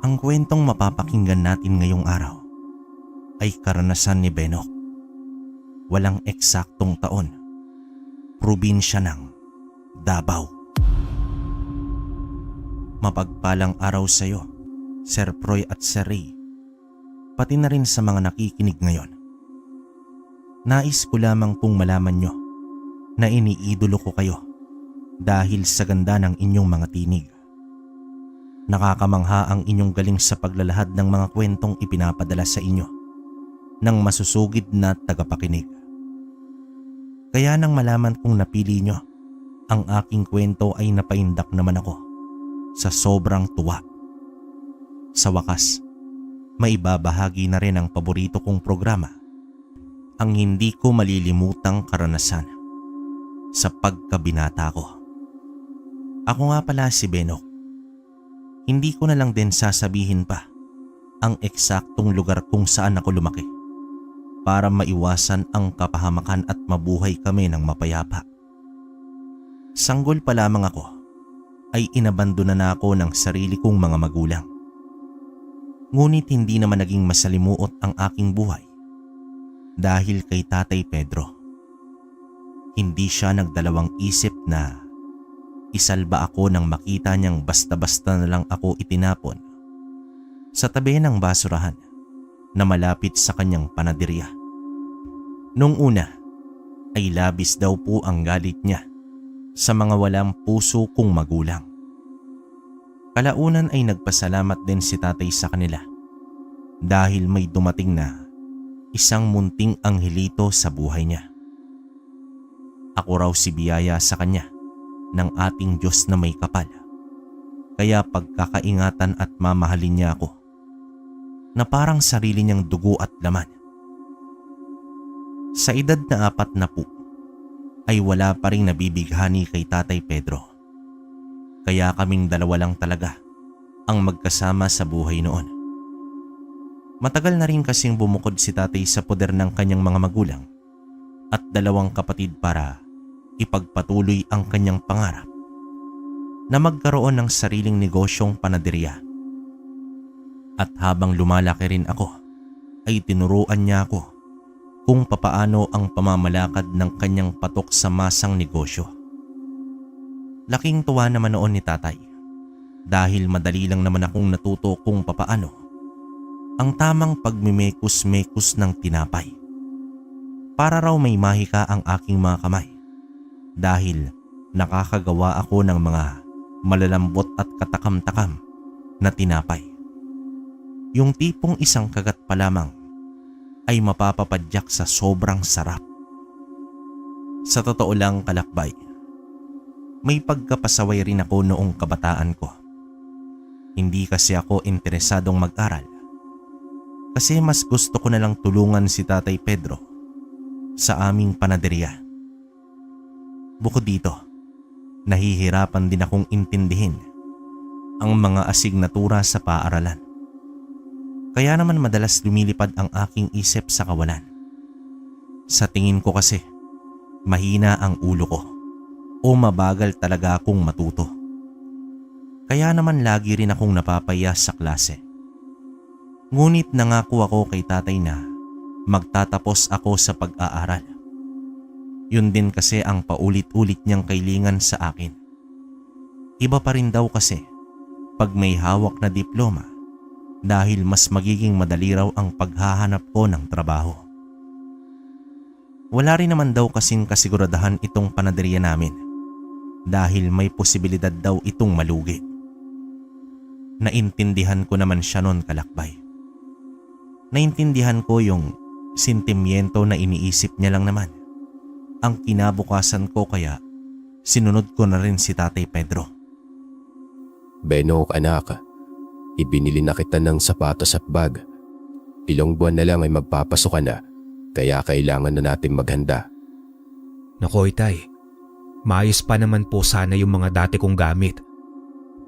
Ang kwentong mapapakinggan natin ngayong araw ay karanasan ni Benok. Walang eksaktong taon. Probinsya ng Davao. Mapagpalang araw sa iyo, Sir Proy at Sir Ray, pati na rin sa mga nakikinig ngayon. Nais ko lamang pong malaman nyo na iniidolo ko kayo dahil sa ganda ng inyong mga tinig. Nakakamangha ang inyong galing sa paglalahad ng mga kwentong ipinapadala sa inyo ng masusugid na tagapakinig. Kaya nang malaman kong napili nyo ang aking kwento ay napaindak naman ako sa sobrang tuwa. Sa wakas, maibabahagi na rin ang paborito kong programa, ang hindi ko malilimutang karanasan sa pagkabinata ko. Ako nga pala si Benok. Hindi ko na lang din sasabihin pa ang eksaktong lugar kung saan ako lumaki para maiwasan ang kapahamakan at mabuhay kami ng mapayapa. Sanggol pa lamang ako ay inabandona na ako ng sarili kong mga magulang. Ngunit hindi naman naging masalimuot ang aking buhay dahil kay Tatay Pedro. Hindi siya nagdalawang isip na isalba ako nang makita niyang basta-basta na lang ako itinapon sa tabi ng basurahan na malapit sa kanyang panaderya. Nung una ay labis daw po ang galit niya sa mga walang puso kong magulang. Kalaunan ay nagpasalamat din si tatay sa kanila dahil may dumating na isang munting anghelito sa buhay niya. Ako raw si biyaya sa kanya ng ating Diyos na may kapal. Kaya pagkakaingatan at mamahalin niya ako na parang sarili niyang dugo at laman. Sa edad na 4 ay wala pa ring nabibighani kay Tatay Pedro. Kaya kaming dalawa lang talaga ang magkasama sa buhay noon. Matagal na rin kasing bumukod si tatay sa poder ng kanyang mga magulang at 2 kapatid para ipagpatuloy ang kanyang pangarap na magkaroon ng sariling negosyong panaderya. At habang lumalaki rin ako, ay tinuruan niya ako kung papaano ang pamamalakad ng kanyang patok sa masang negosyo. Laking tuwa naman noon ni tatay dahil madali lang naman akong natuto kung papaano ang tamang pagmimekos-mekos ng tinapay. Para raw may mahika ang aking mga kamay dahil nakakagawa ako ng mga malalambot at katakam-takam na tinapay. Yung tipong isang kagat pa lamang ay mapapapadyak sa sobrang sarap. Sa totoo lang, kalakbay, may pagkapasaway rin ako noong kabataan ko. Hindi kasi ako interesadong mag-aral kasi mas gusto ko na lang tulungan si Tatay Pedro sa aming panaderya. Bukod dito, nahihirapan din akong intindihin ang mga asignatura sa paaralan. Kaya naman madalas lumilipad ang aking isip sa kawalan. Sa tingin ko kasi, mahina ang ulo ko o mabagal talaga akong matuto. Kaya naman lagi rin akong napapaya sa klase. Ngunit nangako ako kay tatay na magtatapos ako sa pag-aaral. Yun din kasi ang paulit-ulit niyang kailingan sa akin. Iba pa rin daw kasi pag may hawak na diploma dahil mas magiging madali raw ang paghahanap ko ng trabaho. Wala rin naman daw kasing kasiguradahan itong panaderya namin dahil may posibilidad daw itong malugi. Naintindihan ko naman siya noon, kalakbay. Naintindihan ko yung sentimiento na iniisip niya lang naman ang kinabukasan ko, kaya sinunod ko na rin si Tatay Pedro. Benok anak, ibinili na kita ng sapatos at bag. Ilang buwan na lang ay magpapasok ka na, kaya kailangan na natin maghanda. Naku, Itay, maayos pa naman po sana yung mga dati kong gamit.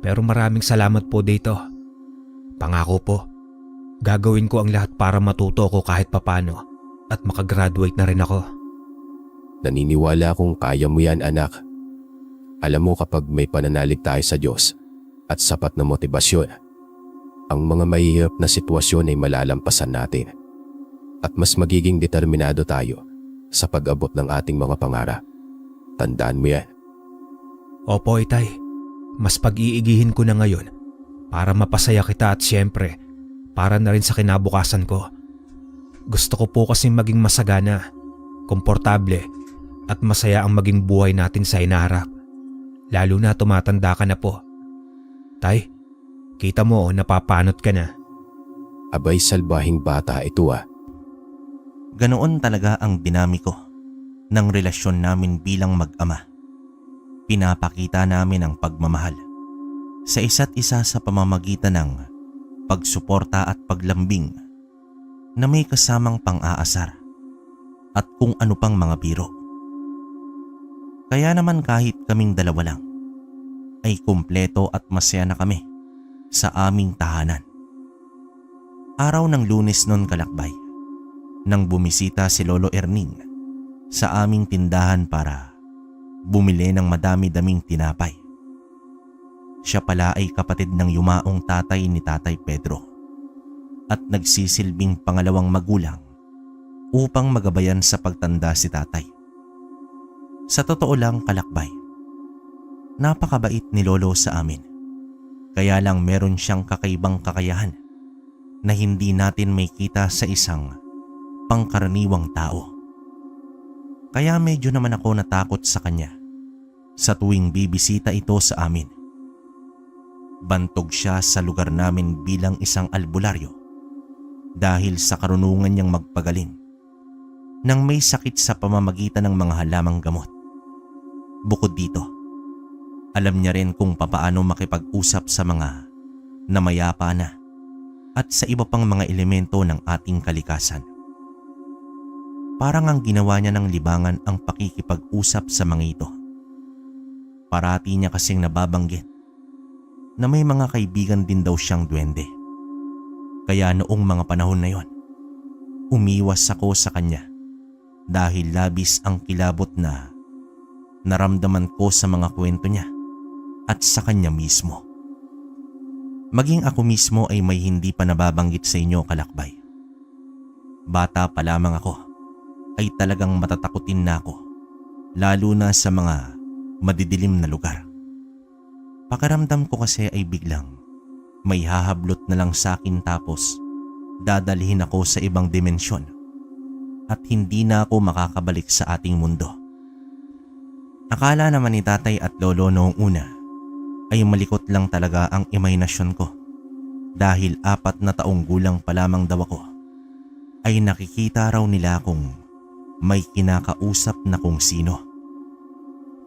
Pero maraming salamat po dito. Pangako po, gagawin ko ang lahat para matuto ko kahit papano at makagraduate na rin ako. Naniniwala akong kaya mo yan, anak. Alam mo, kapag may pananalig tayo sa Diyos at sapat na motibasyon, ang mga mahihirap na sitwasyon ay malalampasan natin at mas magiging determinado tayo sa pag-abot ng ating mga pangarap. Tandaan mo yan. Opo, Itay. Mas pag-iigihin ko na ngayon para mapasaya kita at siyempre para na rin sa kinabukasan ko. Gusto ko po kasing maging masagana, komportable at masaya ang maging buhay natin sa hinaharap. Lalo na tumatanda ka na po. Tay, kita mo napapanot ka na. Abay, salbahing bata ito ah. Ganoon talaga ang dinamiko ng relasyon namin bilang mag-ama. Pinapakita namin ang pagmamahal sa isa't isa sa pamamagitan ng pagsuporta at paglambing na may kasamang pang-aasar at kung ano pang mga biro. Kaya naman kahit kaming dalawa lang ay kumpleto at masaya na kami sa aming tahanan. Araw ng Lunes noon, Kalakbay, nang bumisita si Lolo Erning sa aming tindahan para bumili ng madami-daming tinapay. Siya pala ay kapatid ng yumaong tatay ni Tatay Pedro at nagsisilbing pangalawang magulang upang magabayan sa pagtanda si tatay. Sa totoo lang, Kalakbay, napakabait ni Lolo sa amin. Kaya lang meron siyang kakaibang kakayahan na hindi natin may kita sa isang pangkaraniwang tao. Kaya medyo naman ako natakot sa kanya sa tuwing bibisita ito sa amin. Bantog siya sa lugar namin bilang isang albularyo dahil sa karunungan niyang magpagaling nang may sakit sa pamamagitan ng mga halamang gamot. Bukod dito, alam niya rin kung papaano makipag-usap sa mga namayapa na at sa iba pang mga elemento ng ating kalikasan. Parang ang ginawa niya ng libangan ang pakikipag-usap sa mga ito. Parati niya kasing nababanggit na may mga kaibigan din daw siyang duwende. Kaya noong mga panahon na yon, umiwas ako sa kanya dahil labis ang kilabot na naramdaman ko sa mga kwento niya at sa kanya mismo. Maging ako mismo ay may hindi pa nababanggit sa inyo, Kalakbay. Bata pa lamang ako ay talagang matatakutin na ako, lalo na sa mga madidilim na lugar. Pakiramdam ko kasi ay biglang may hahablot na lang sa akin tapos dadalhin ako sa ibang dimensyon at hindi na ako makakabalik sa ating mundo. Akala naman ni Tatay at Lolo noong una ay malikot lang talaga ang imahinasyon ko dahil 4 na taong gulang pa lamang daw ako ay nakikita raw nila kung may kinakausap na kung sino.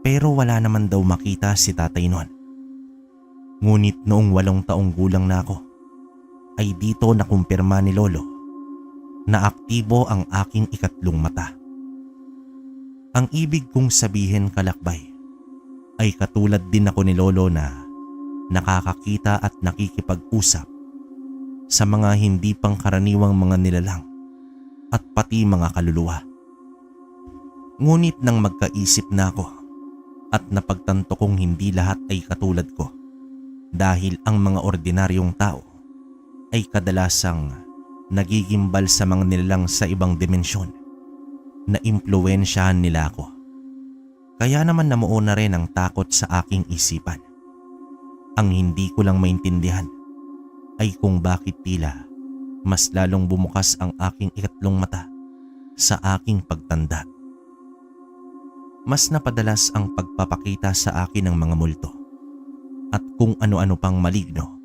Pero wala naman daw makita si Tatay noon. Ngunit noong 8 taong gulang na ako ay dito nakumpirma ni Lolo na aktibo ang aking ikatlong mata. Ang ibig kong sabihin, Kalakbay, ay katulad din ako ni Lolo na nakakakita at nakikipag-usap sa mga hindi pangkaraniwang mga nilalang at pati mga kaluluwa. Ngunit nang magkaisip na ako at napagtanto kong hindi lahat ay katulad ko dahil ang mga ordinaryong tao ay kadalasang nagigimbal sa mga nilalang sa ibang dimensyon na impluwensyahan nila ako. Kaya naman namuo na rin ang takot sa aking isipan. Ang hindi ko lang maintindihan ay kung bakit tila mas lalong bumukas ang aking ikatlong mata sa aking pagtanda. Mas napadalas ang pagpapakita sa akin ng mga multo at kung ano-ano pang maligno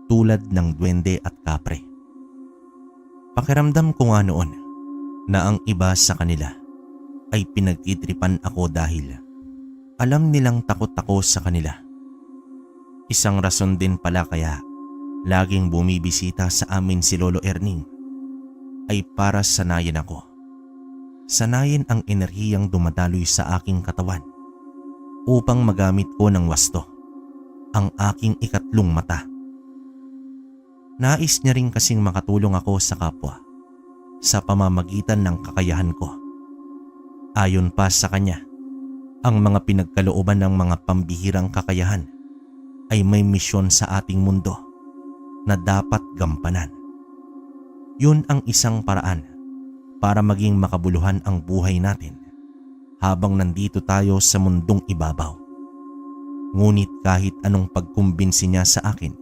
tulad ng duwende at kapre. Pakiramdam ko nga noon na ang iba sa kanila ay pinagtitripan ako dahil alam nilang takot ako sa kanila. Isang rason din pala kaya laging bumibisita sa amin si Lolo Erning ay para sanayin ako. Sanayin ang enerhiyang dumadaloy sa aking katawan upang magamit ko ng wasto ang aking ikatlong mata. Nais niya rin kasing makatulong ako sa kapwa sa pamamagitan ng kakayahan ko. Ayon pa sa kanya, ang mga pinagkalooban ng mga pambihirang kakayahan ay may misyon sa ating mundo na dapat gampanan. Yun ang isang paraan para maging makabuluhan ang buhay natin habang nandito tayo sa mundong ibabaw. Ngunit kahit anong pagkumbinsi niya sa akin,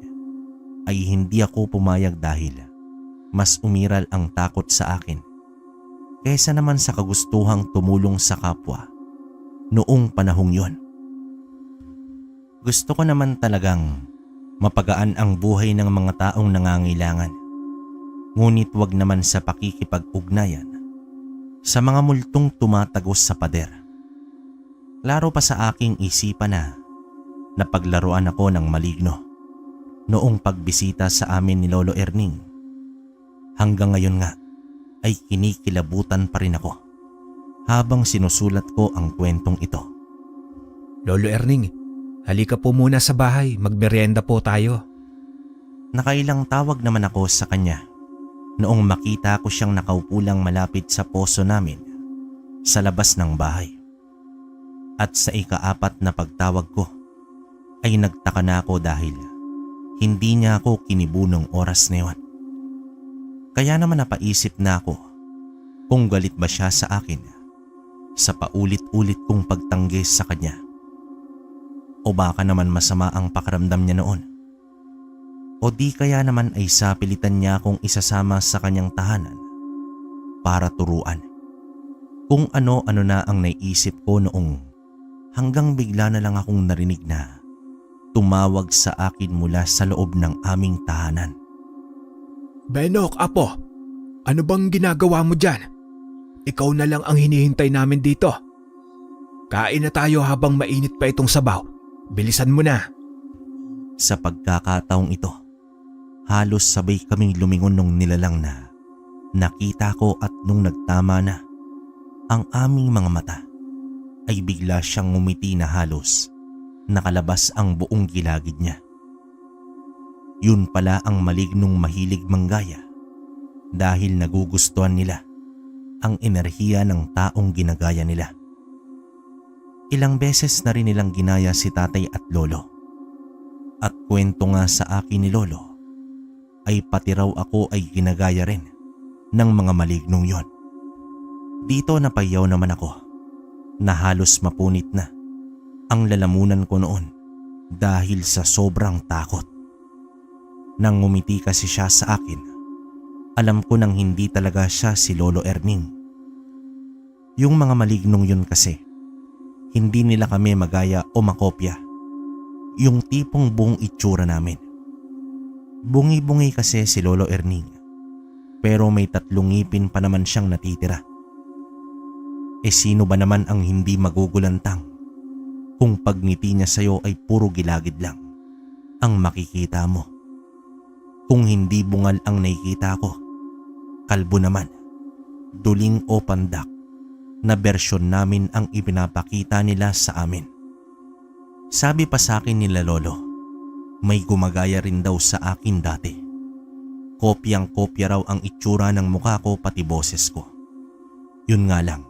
ay hindi ako pumayag dahil mas umiral ang takot sa akin kaysa naman sa kagustuhang tumulong sa kapwa noong panahong yon. Gusto ko naman talagang mapagaan ang buhay ng mga taong nangangailangan, ngunit wag naman sa pakikipag-ugnayan sa mga multong tumatagos sa pader. Laro pa sa aking isipan na napaglaruan ako ng maligno noong pagbisita sa amin ni Lolo Erning. Hanggang ngayon nga ay kinikilabutan pa rin ako habang sinusulat ko ang kwentong ito. Lolo Erning, halika po muna sa bahay, magmerienda po tayo. Nakailang tawag naman ako sa kanya noong makita ko siyang nakaupo lang malapit sa poso namin sa labas ng bahay. At sa ika-4 na pagtawag ko ay nagtaka na ako dahil hindi niya ako kinibunong oras na yun. Kaya naman napaisip na ako kung galit ba siya sa akin sa paulit-ulit kong pagtanggi sa kanya. O baka naman masama ang pakiramdam niya noon. O di kaya naman ay sapilitan niya akong isasama sa kanyang tahanan para turuan. Kung ano-ano na ang naiisip ko noong hanggang bigla na lang akong narinig na tumawag sa akin mula sa loob ng aming tahanan. Benok, apo, ano bang ginagawa mo dyan? Ikaw na lang ang hinihintay namin dito. Kain na tayo habang mainit pa itong sabaw. Bilisan mo na. Sa pagkakataong ito, halos sabay kaming lumingon nung nilalang na nakita ko at nung nagtama na ang aming mga mata ay bigla siyang ngumiti na halos nakalabas ang buong gilagid niya. Yun pala ang malignong mahilig manggaya dahil nagugustuhan nila ang enerhiya ng taong ginagaya nila. Ilang beses na rin nilang ginaya si tatay at lolo. At kwento nga sa akin ni lolo ay pati raw ako ay ginagaya rin ng mga malignong yon. Dito napayaw naman ako na halos mapunit na ang lalamunan ko noon dahil sa sobrang takot. Nang ngumiti kasi siya sa akin, alam ko nang hindi talaga siya si Lolo Erning. Yung mga malignong yun kasi, hindi nila kami magaya o makopya. Yung tipong buong itsura namin. Bungi-bungi kasi si Lolo Erning, pero may 3 ngipin pa naman siyang natitira. E sino ba naman ang hindi magugulantang kung pagngiti niya sa'yo ay puro gilagid lang ang makikita mo? Kung hindi bungal ang nakikita ko, kalbo naman, duling o pandak na bersyon namin ang ipinapakita nila sa amin. Sabi pa sa akin nila lolo, may gumagaya rin daw sa akin dati. Kopyang-kopya raw ang itsura ng mukha ko pati boses ko. Yun nga lang,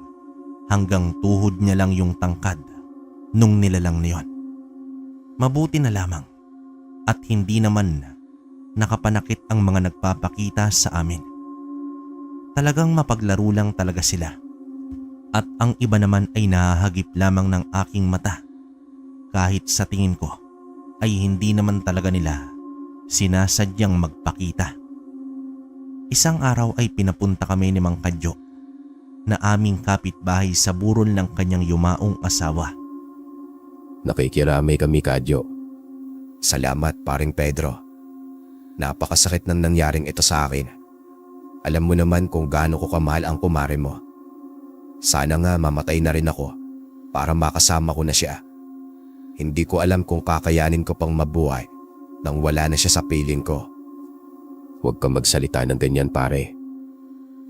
hanggang tuhod niya lang yung tangkad nung nilalang na yun. Mabuti na lamang at hindi naman nakapanakit ang mga nagpapakita sa amin. Talagang mapaglaro lang talaga sila. At ang iba naman ay nahahagip lamang ng aking mata kahit sa tingin ko ay hindi naman talaga nila sinasadyang magpakita. Isang araw ay pinapunta kami ni Mang Kadyo na aming kapitbahay sa burol ng kanyang yumaong asawa. Nakikiramay kami, Kadyo. Salamat, paring Pedro. Napakasakit ng nangyaring ito sa akin. Alam mo naman kung gaano ko kamahal ang kumare mo. Sana nga mamatay na rin ako para makasama ko na siya. Hindi ko alam kung kakayanin ko pang mabuhay nang wala na siya sa piling ko. Huwag kang magsalita ng ganyan, pare.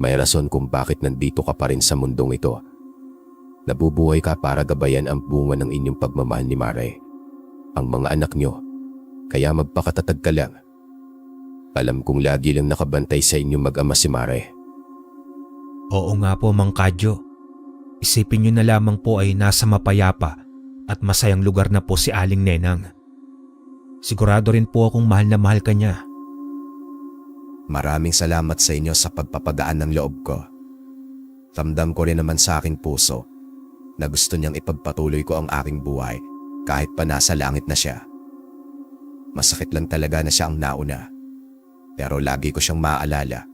May rason kung bakit nandito ka pa rin sa mundong ito. Nabubuhay ka para gabayan ang bunga ng inyong pagmamahal ni Mare, ang mga anak nyo. Kaya magpakatatag ka lang. Alam kong lagi lang nakabantay sa inyong mag-ama si Mare. Oo nga po, Mang Kadyo. Isipin nyo na lamang po ay nasa mapayapa at masayang lugar na po si Aling Nenang. Sigurado rin po akong mahal na mahal ka niya. Maraming salamat sa inyo sa pagpapagaan ng loob ko. Ramdam ko rin naman sa aking puso na gusto niyang ipagpatuloy ko ang aking buhay kahit pa nasa langit na siya. Masakit lang talaga na siya ang nauna. Pero lagi ko siyang maaalala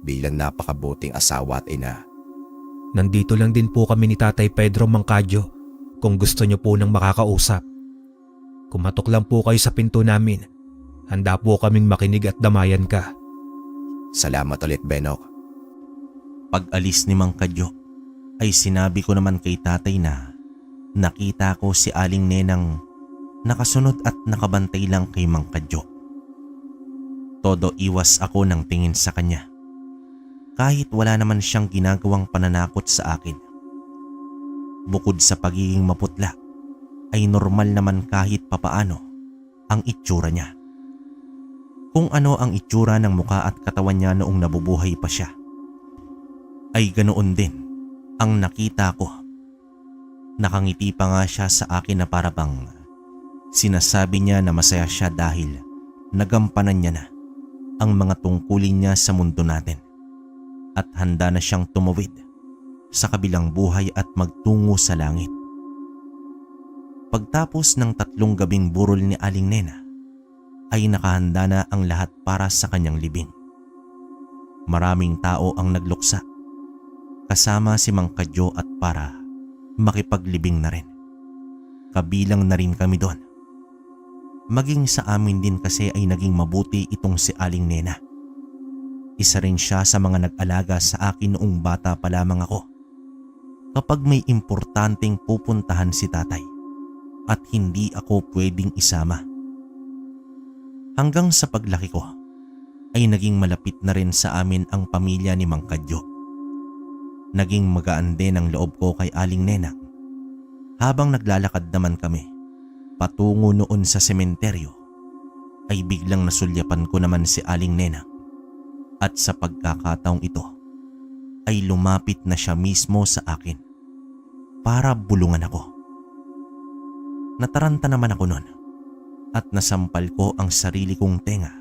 bilang napakabuting asawa at ina. Nandito lang din po kami ni Tatay Pedro Mangkadyo kung gusto niyo po nang makakausap. Kumatok lang po kayo sa pinto namin. Handa po kaming makinig at damayan ka. Salamat ulit, Benok. Pag-alis ni Mang Kadyo ay sinabi ko naman kay tatay na nakita ko si Aling Nenang nakasunod at nakabantay lang kay Mang Kadyo. Todo iwas ako ng tingin sa kanya. Kahit wala naman siyang ginagawang pananakot sa akin. Bukod sa pagiging maputla, ay normal naman kahit papaano ang itsura niya. Kung ano ang itsura ng muka at katawan niya noong nabubuhay pa siya, ay ganoon din ang nakita ko. Nakangiti pa nga siya sa akin na para bang sinasabi niya na masaya siya dahil nagampanan niya na ang mga tungkulin niya sa mundo natin at handa na siyang tumawid sa kabilang buhay at magtungo sa langit. Pagtapos ng 3 gabing burol ni Aling Nena, ay nakahanda na ang lahat para sa kanyang libing. Maraming tao ang nagluksa, kasama si Mang Kadyo at para makipaglibing na rin. Kabilang na rin kami doon. Maging sa amin din kasi ay naging mabuti itong si Aling Nena. Isa rin siya sa mga nag-alaga sa akin noong bata pa lamang ako. Kapag may importanteng pupuntahan si tatay at hindi ako pwedeng isama. Hanggang sa paglaki ko ay naging malapit na rin sa amin ang pamilya ni Mang Kadyo. Naging magaan din ang loob ko kay Aling Nena. Habang naglalakad naman kami patungo noon sa sementeryo, ay biglang nasulyapan ko naman si Aling Nena. At sa pagkakataong ito ay lumapit na siya mismo sa akin para bulungan ako. Nataranta naman ako noon at nasampal ko ang sarili kong tenga,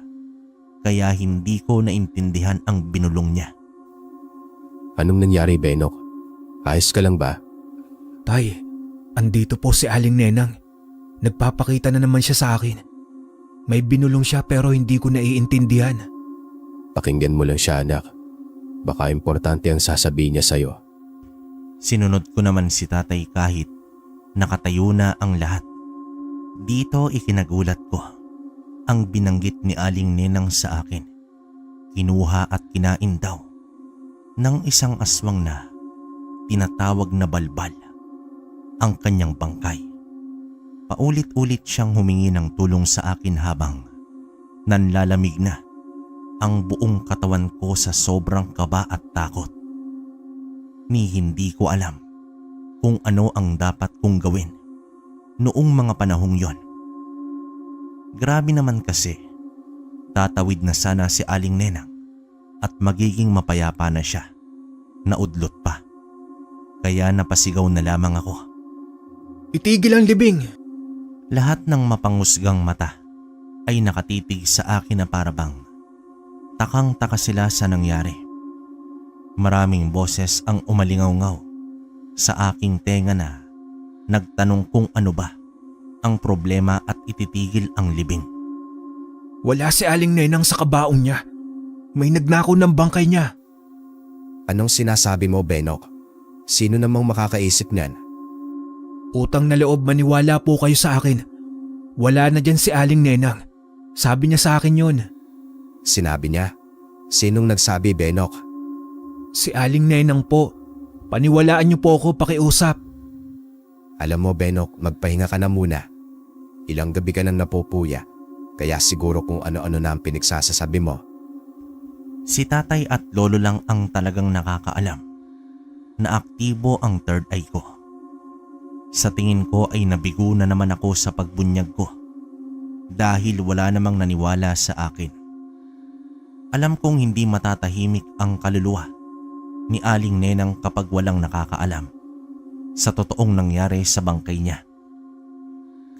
kaya hindi ko naintindihan ang binulong niya. Anong nangyari, Benok? Ayos ka lang ba? Tay, andito po si Aling Nenang. Nagpapakita na naman siya sa akin. May binulong siya pero hindi ko naiintindihan. Pakinggan mo lang siya, anak. Baka importante ang sasabihin niya sa'yo. Sinunod ko naman si tatay kahit nakatayo na ang lahat. Dito ikinagulat ko ang binanggit ni Aling Nenang sa akin. Kinuha at kinain daw ng isang aswang na tinatawag na balbal ang kanyang bangkay. Paulit-ulit siyang humingi ng tulong sa akin habang nanlalamig na ang buong katawan ko sa sobrang kaba at takot. Ni hindi ko alam kung ano ang dapat kong gawin noong mga panahong yon. Grabe naman kasi, tatawid na sana si Aling Nenang at magiging mapayapa na siya. Naudlot pa. Kaya napasigaw na lamang ako. Itigil ang libing! Lahat ng mapangusgang mata ay nakatitig sa akin na parabang takang-taka sila sa nangyari. Maraming boses ang umalingaw-ngaw sa aking tenga na nagtanong kung ano ba ang problema at ititigil ang libing. Wala si Aling Nenang sa kabaong niya. May nagnakaw ng bangkay niya. Anong sinasabi mo, Benok? Sino namang makakaisip niyan? Utang na loob, maniwala po kayo sa akin. Wala na dyan si Aling Nenang. Sabi niya sa akin yun. Sinabi niya? Sinong nagsabi, Benok? Si Aling Nenang po. Paniwalaan niyo po ako, pakiusap. Alam mo, Benok, magpahinga ka na muna. Ilang gabi ka nang napupuya, kaya siguro kung ano-ano na ang pinagsasasabi mo. Si tatay at lolo lang ang talagang nakakaalam na aktibo ang third eye ko. Sa tingin ko ay nabigo na naman ako sa pagbunyag ko dahil wala namang naniwala sa akin. Alam kong hindi matatahimik ang kaluluwa ni Aling Nenang kapag walang nakakaalam sa totoong nangyari sa bangkay niya.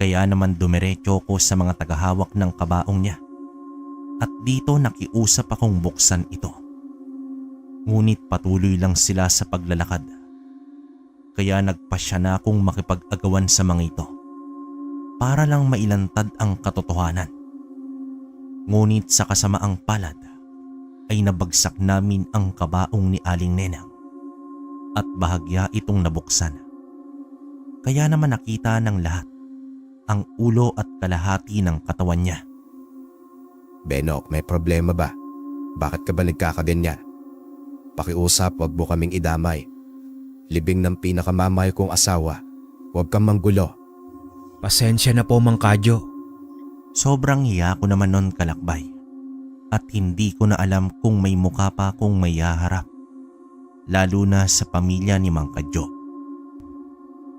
Kaya naman dumiretso ko sa mga tagahawak ng kabaong niya at dito nakiusap akong buksan ito. Ngunit patuloy lang sila sa paglalakad. Kaya nagpasya na akong makipag-agawan sa mga ito para lang mailantad ang katotohanan. Ngunit sa kasamaang palad ay nabagsak namin ang kabaong ni Aling Nenang at bahagya itong nabuksan. Kaya naman nakita ng lahat ang ulo at kalahati ng katawan niya. Benok, may problema ba? Bakit ka ba nagkakaganyan? Pakiusap, wag mo kaming idamay. Libing ng pinakamamay kong asawa. Huwag kang manggulo. Pasensya na po, Mang Kadyo. Sobrang hiya ko naman nun, Kalakbay, at hindi ko na alam kung may mukha pa akong may haharap, lalo na sa pamilya ni Mang Kadyo.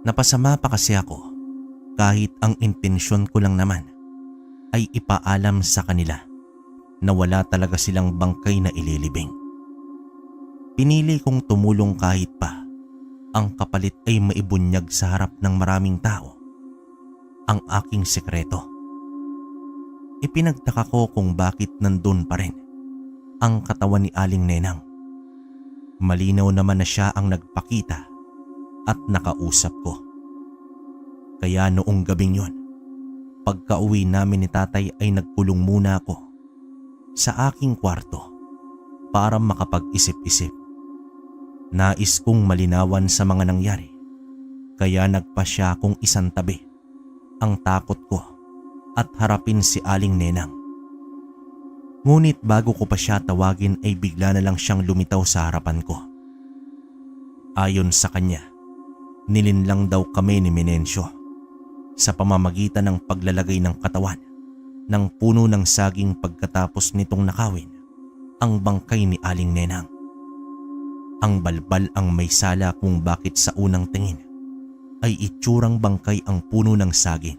Napasama pa kasi ako kahit ang intensyon ko lang naman ay ipaalam sa kanila na wala talaga silang bangkay na ililibing. Pinili kong tumulong kahit pa ang kapalit ay maibunyag sa harap ng maraming tao ang aking sekreto. Ipinagtaka ko kung bakit nandun pa rin ang katawan ni Aling Nenang. Malinaw naman na siya ang nagpakita at nakausap ko. Kaya noong gabing yon, pagka-uwi namin ni tatay ay nagkulong muna ako sa aking kwarto para makapag-isip-isip. Nais kong malinawan sa mga nangyari, kaya nagpasya akong isang tabi ang takot ko at harapin si Aling Nenang. Ngunit bago ko pa siya tawagin ay bigla na lang siyang lumitaw sa harapan ko. Ayon sa kanya, nilinlang daw kami ni Menencio sa pamamagitan ng paglalagay ng katawan ng puno ng saging pagkatapos nitong nakawin ang bangkay ni Aling Nenang. Ang balbal ang may sala kung bakit sa unang tingin ay itsurang bangkay ang puno ng saging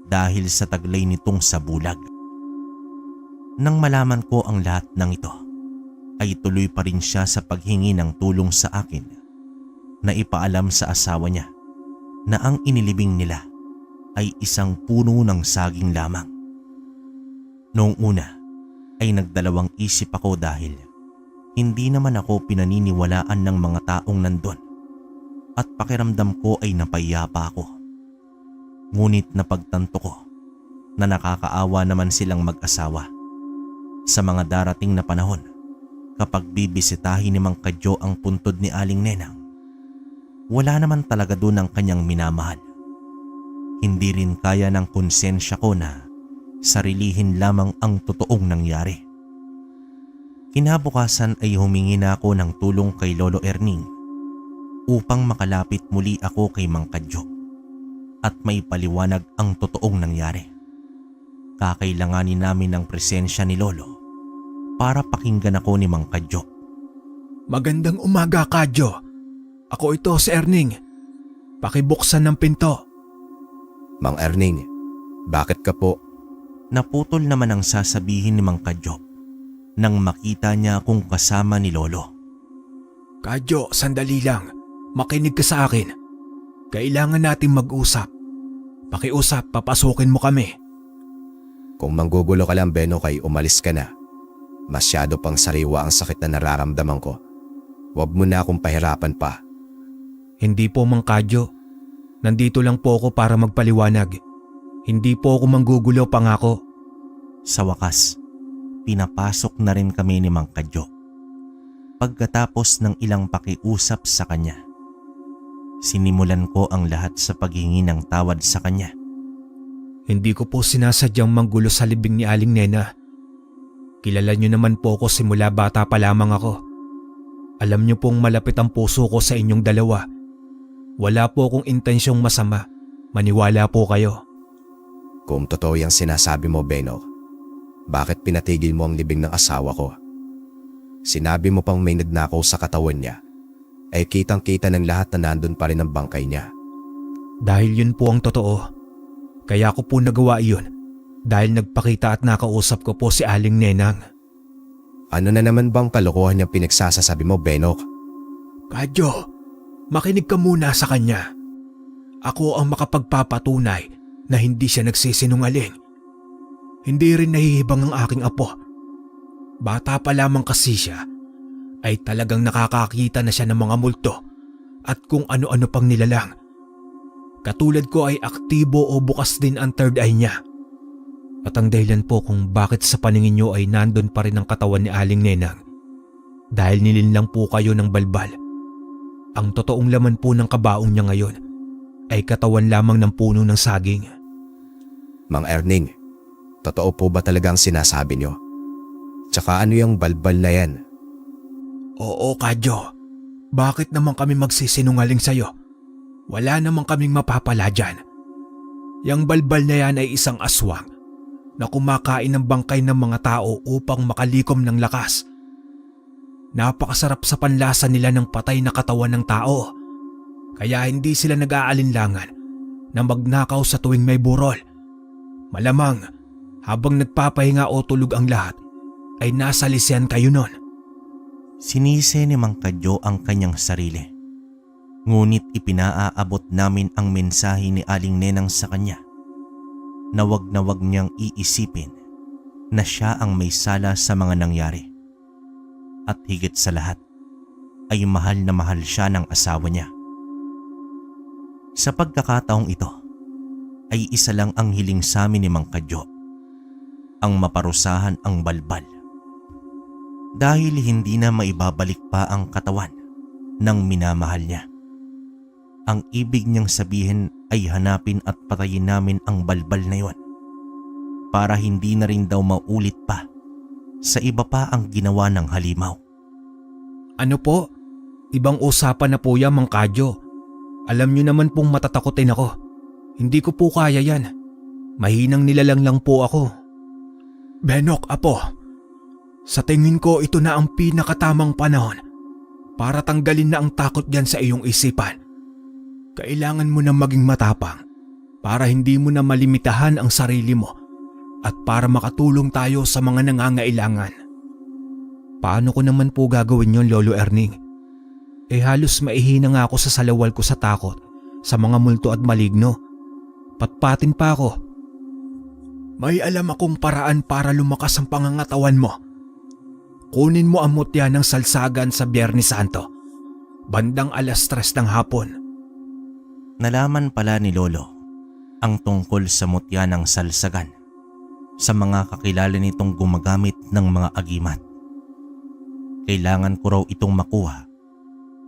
dahil sa taglay nitong sa bulag. Nang malaman ko ang lahat ng ito, ay tuloy pa rin siya sa paghingi ng tulong sa akin na ipaalam sa asawa niya na ang inilibing nila ay isang puno ng saging lamang. Noong una ay nagdalawang isip ako dahil hindi naman ako pinaniniwalaan ng mga taong nandun at pakiramdam ko ay napahiya pa ako. Ngunit napagtanto ko na nakakaawa naman silang mag-asawa sa mga darating na panahon kapag bibisitahin ni Mang Kadyo ang puntod ni Aling Nenang. Wala naman talaga doon ang kanyang minamahal. Hindi rin kaya ng konsensya ko na sarilihin lamang ang totoong nangyari. Kinabukasan ay humingi na ako ng tulong kay Lolo Erning upang makalapit muli ako kay Mang Kadyo at may paliwanag ang totoong nangyari. Kakailanganin namin ng presensya ni Lolo para pakinggan ako ni Mang Kadyo. Magandang umaga, Kadyo. Ako ito si Erning. Pakibuksan ng pinto. Mang Erning, bakit ka po? Naputol naman ang sasabihin ni Mang Kadyo nang makita niya akong kasama ni Lolo. Kadyo, sandali lang. Makinig ka sa akin. Kailangan natin mag-usap. Pakiusap, papasukin mo kami. Kung manggugulo ka lang, Beno, kay umalis ka na. Masyado pang sariwa ang sakit na nararamdaman ko. Huwag mo na akong pahirapan pa. Hindi po, Mang Kadyo. Nandito lang po ako para magpaliwanag. Hindi po ako manggugulo, pangako. Sa wakas, pinapasok na rin kami ni Mang Kadyo. Pagkatapos ng ilang pakiusap sa kanya, sinimulan ko ang lahat sa paghingi ng tawad sa kanya. Hindi ko po sinasadyang manggulo sa libing ni Aling Nena. Kilala niyo naman po ako simula bata pa lamang ako. Alam niyo pong malapit ang puso ko sa inyong dalawa. Wala po akong intensyong masama. Maniwala po kayo. Kung totoo yung sinasabi mo, Beno, bakit pinatigil mo ang libing ng asawa ko? Sinabi mo pang may nagnakaw sa katawan niya, ay kitang-kita ng lahat na nandun pa rin ang bangkay niya. Dahil yun po ang totoo. Kaya ko po nagawa iyon dahil nagpakita at nakausap ko po si Aling Nenang. Ano na naman bang kalokohan niyang pinagsasasabi mo, Benok? Kadyo, makinig ka muna sa kanya. Ako ang makapagpapatunay na hindi siya nagsisinungaling. Hindi rin nahihibang ang aking apo. Bata pa lamang kasi siya ay talagang nakakakita na siya ng mga multo at kung ano-ano pang nilalang. Katulad ko ay aktibo o bukas din ang third eye niya. At ang dahilan po kung bakit sa paningin niyo ay nandun pa rin ang katawan ni Aling Nenang dahil nilinlang po kayo ng balbal. Ang totoong laman po ng kabaong niya ngayon ay katawan lamang ng puno ng saging. Mang Erning, totoo po ba talaga ang sinasabi niyo? Tsaka ano yung balbal na yan? Oo, Kadyo. Bakit naman kami magsisinungaling sa'yo? Wala namang kaming mapapala dyan. Yang balbal na yan ay isang aswang na kumakain ng bangkay ng mga tao upang makalikom ng lakas. Napakasarap sa panlasa nila ng patay na katawan ng tao. Kaya hindi sila nag-aalinlangan na magnakaw sa tuwing may burol. Malamang habang nagpapahinga o tulog ang lahat ay nasa lisyan kayo nun. Sinisi ni Mang Kadyo ang kanyang sarili. Ngunit ipinaaabot namin ang mensahe ni Aling Nenang sa kanya na wag niyang iisipin na siya ang may sala sa mga nangyari. At higit sa lahat ay mahal na mahal siya ng asawa niya. Sa pagkakataong ito ay isa lang ang hiling sa amin ni Mang Kadyo, ang maparusahan ang balbal. Dahil hindi na maibabalik pa ang katawan ng minamahal niya. Ang ibig niyang sabihin ay hanapin at patayin namin ang balbal na yon para hindi na rin daw maulit pa sa iba pa ang ginawa ng halimaw. Ano po? Ibang usapan na po yan, Mang Kadyo. Alam niyo naman pong matatakotin ako. Hindi ko po kaya yan. Mahinang nilalang lang po ako. Benok, apo. Sa tingin ko ito na ang pinakatamang panahon para tanggalin na ang takot diyan sa iyong isipan. Kailangan mo na maging matapang para hindi mo na malimitahan ang sarili mo at para makatulong tayo sa mga nangangailangan. Paano ko naman po gagawin yon, Lolo Erning? Halos maihina nga ako sa salawal ko sa takot sa mga multo at maligno. Patpatin pa ako. May alam akong paraan para lumakas ang pangangatawan mo. Kunin mo ang mutya ng salsagan sa Biyernes Santo, bandang 3:00 ng hapon. Nalaman pala ni Lolo ang tungkol sa mutya ng salsagan sa mga kakilala nitong gumagamit ng mga agimat. Kailangan ko raw itong makuha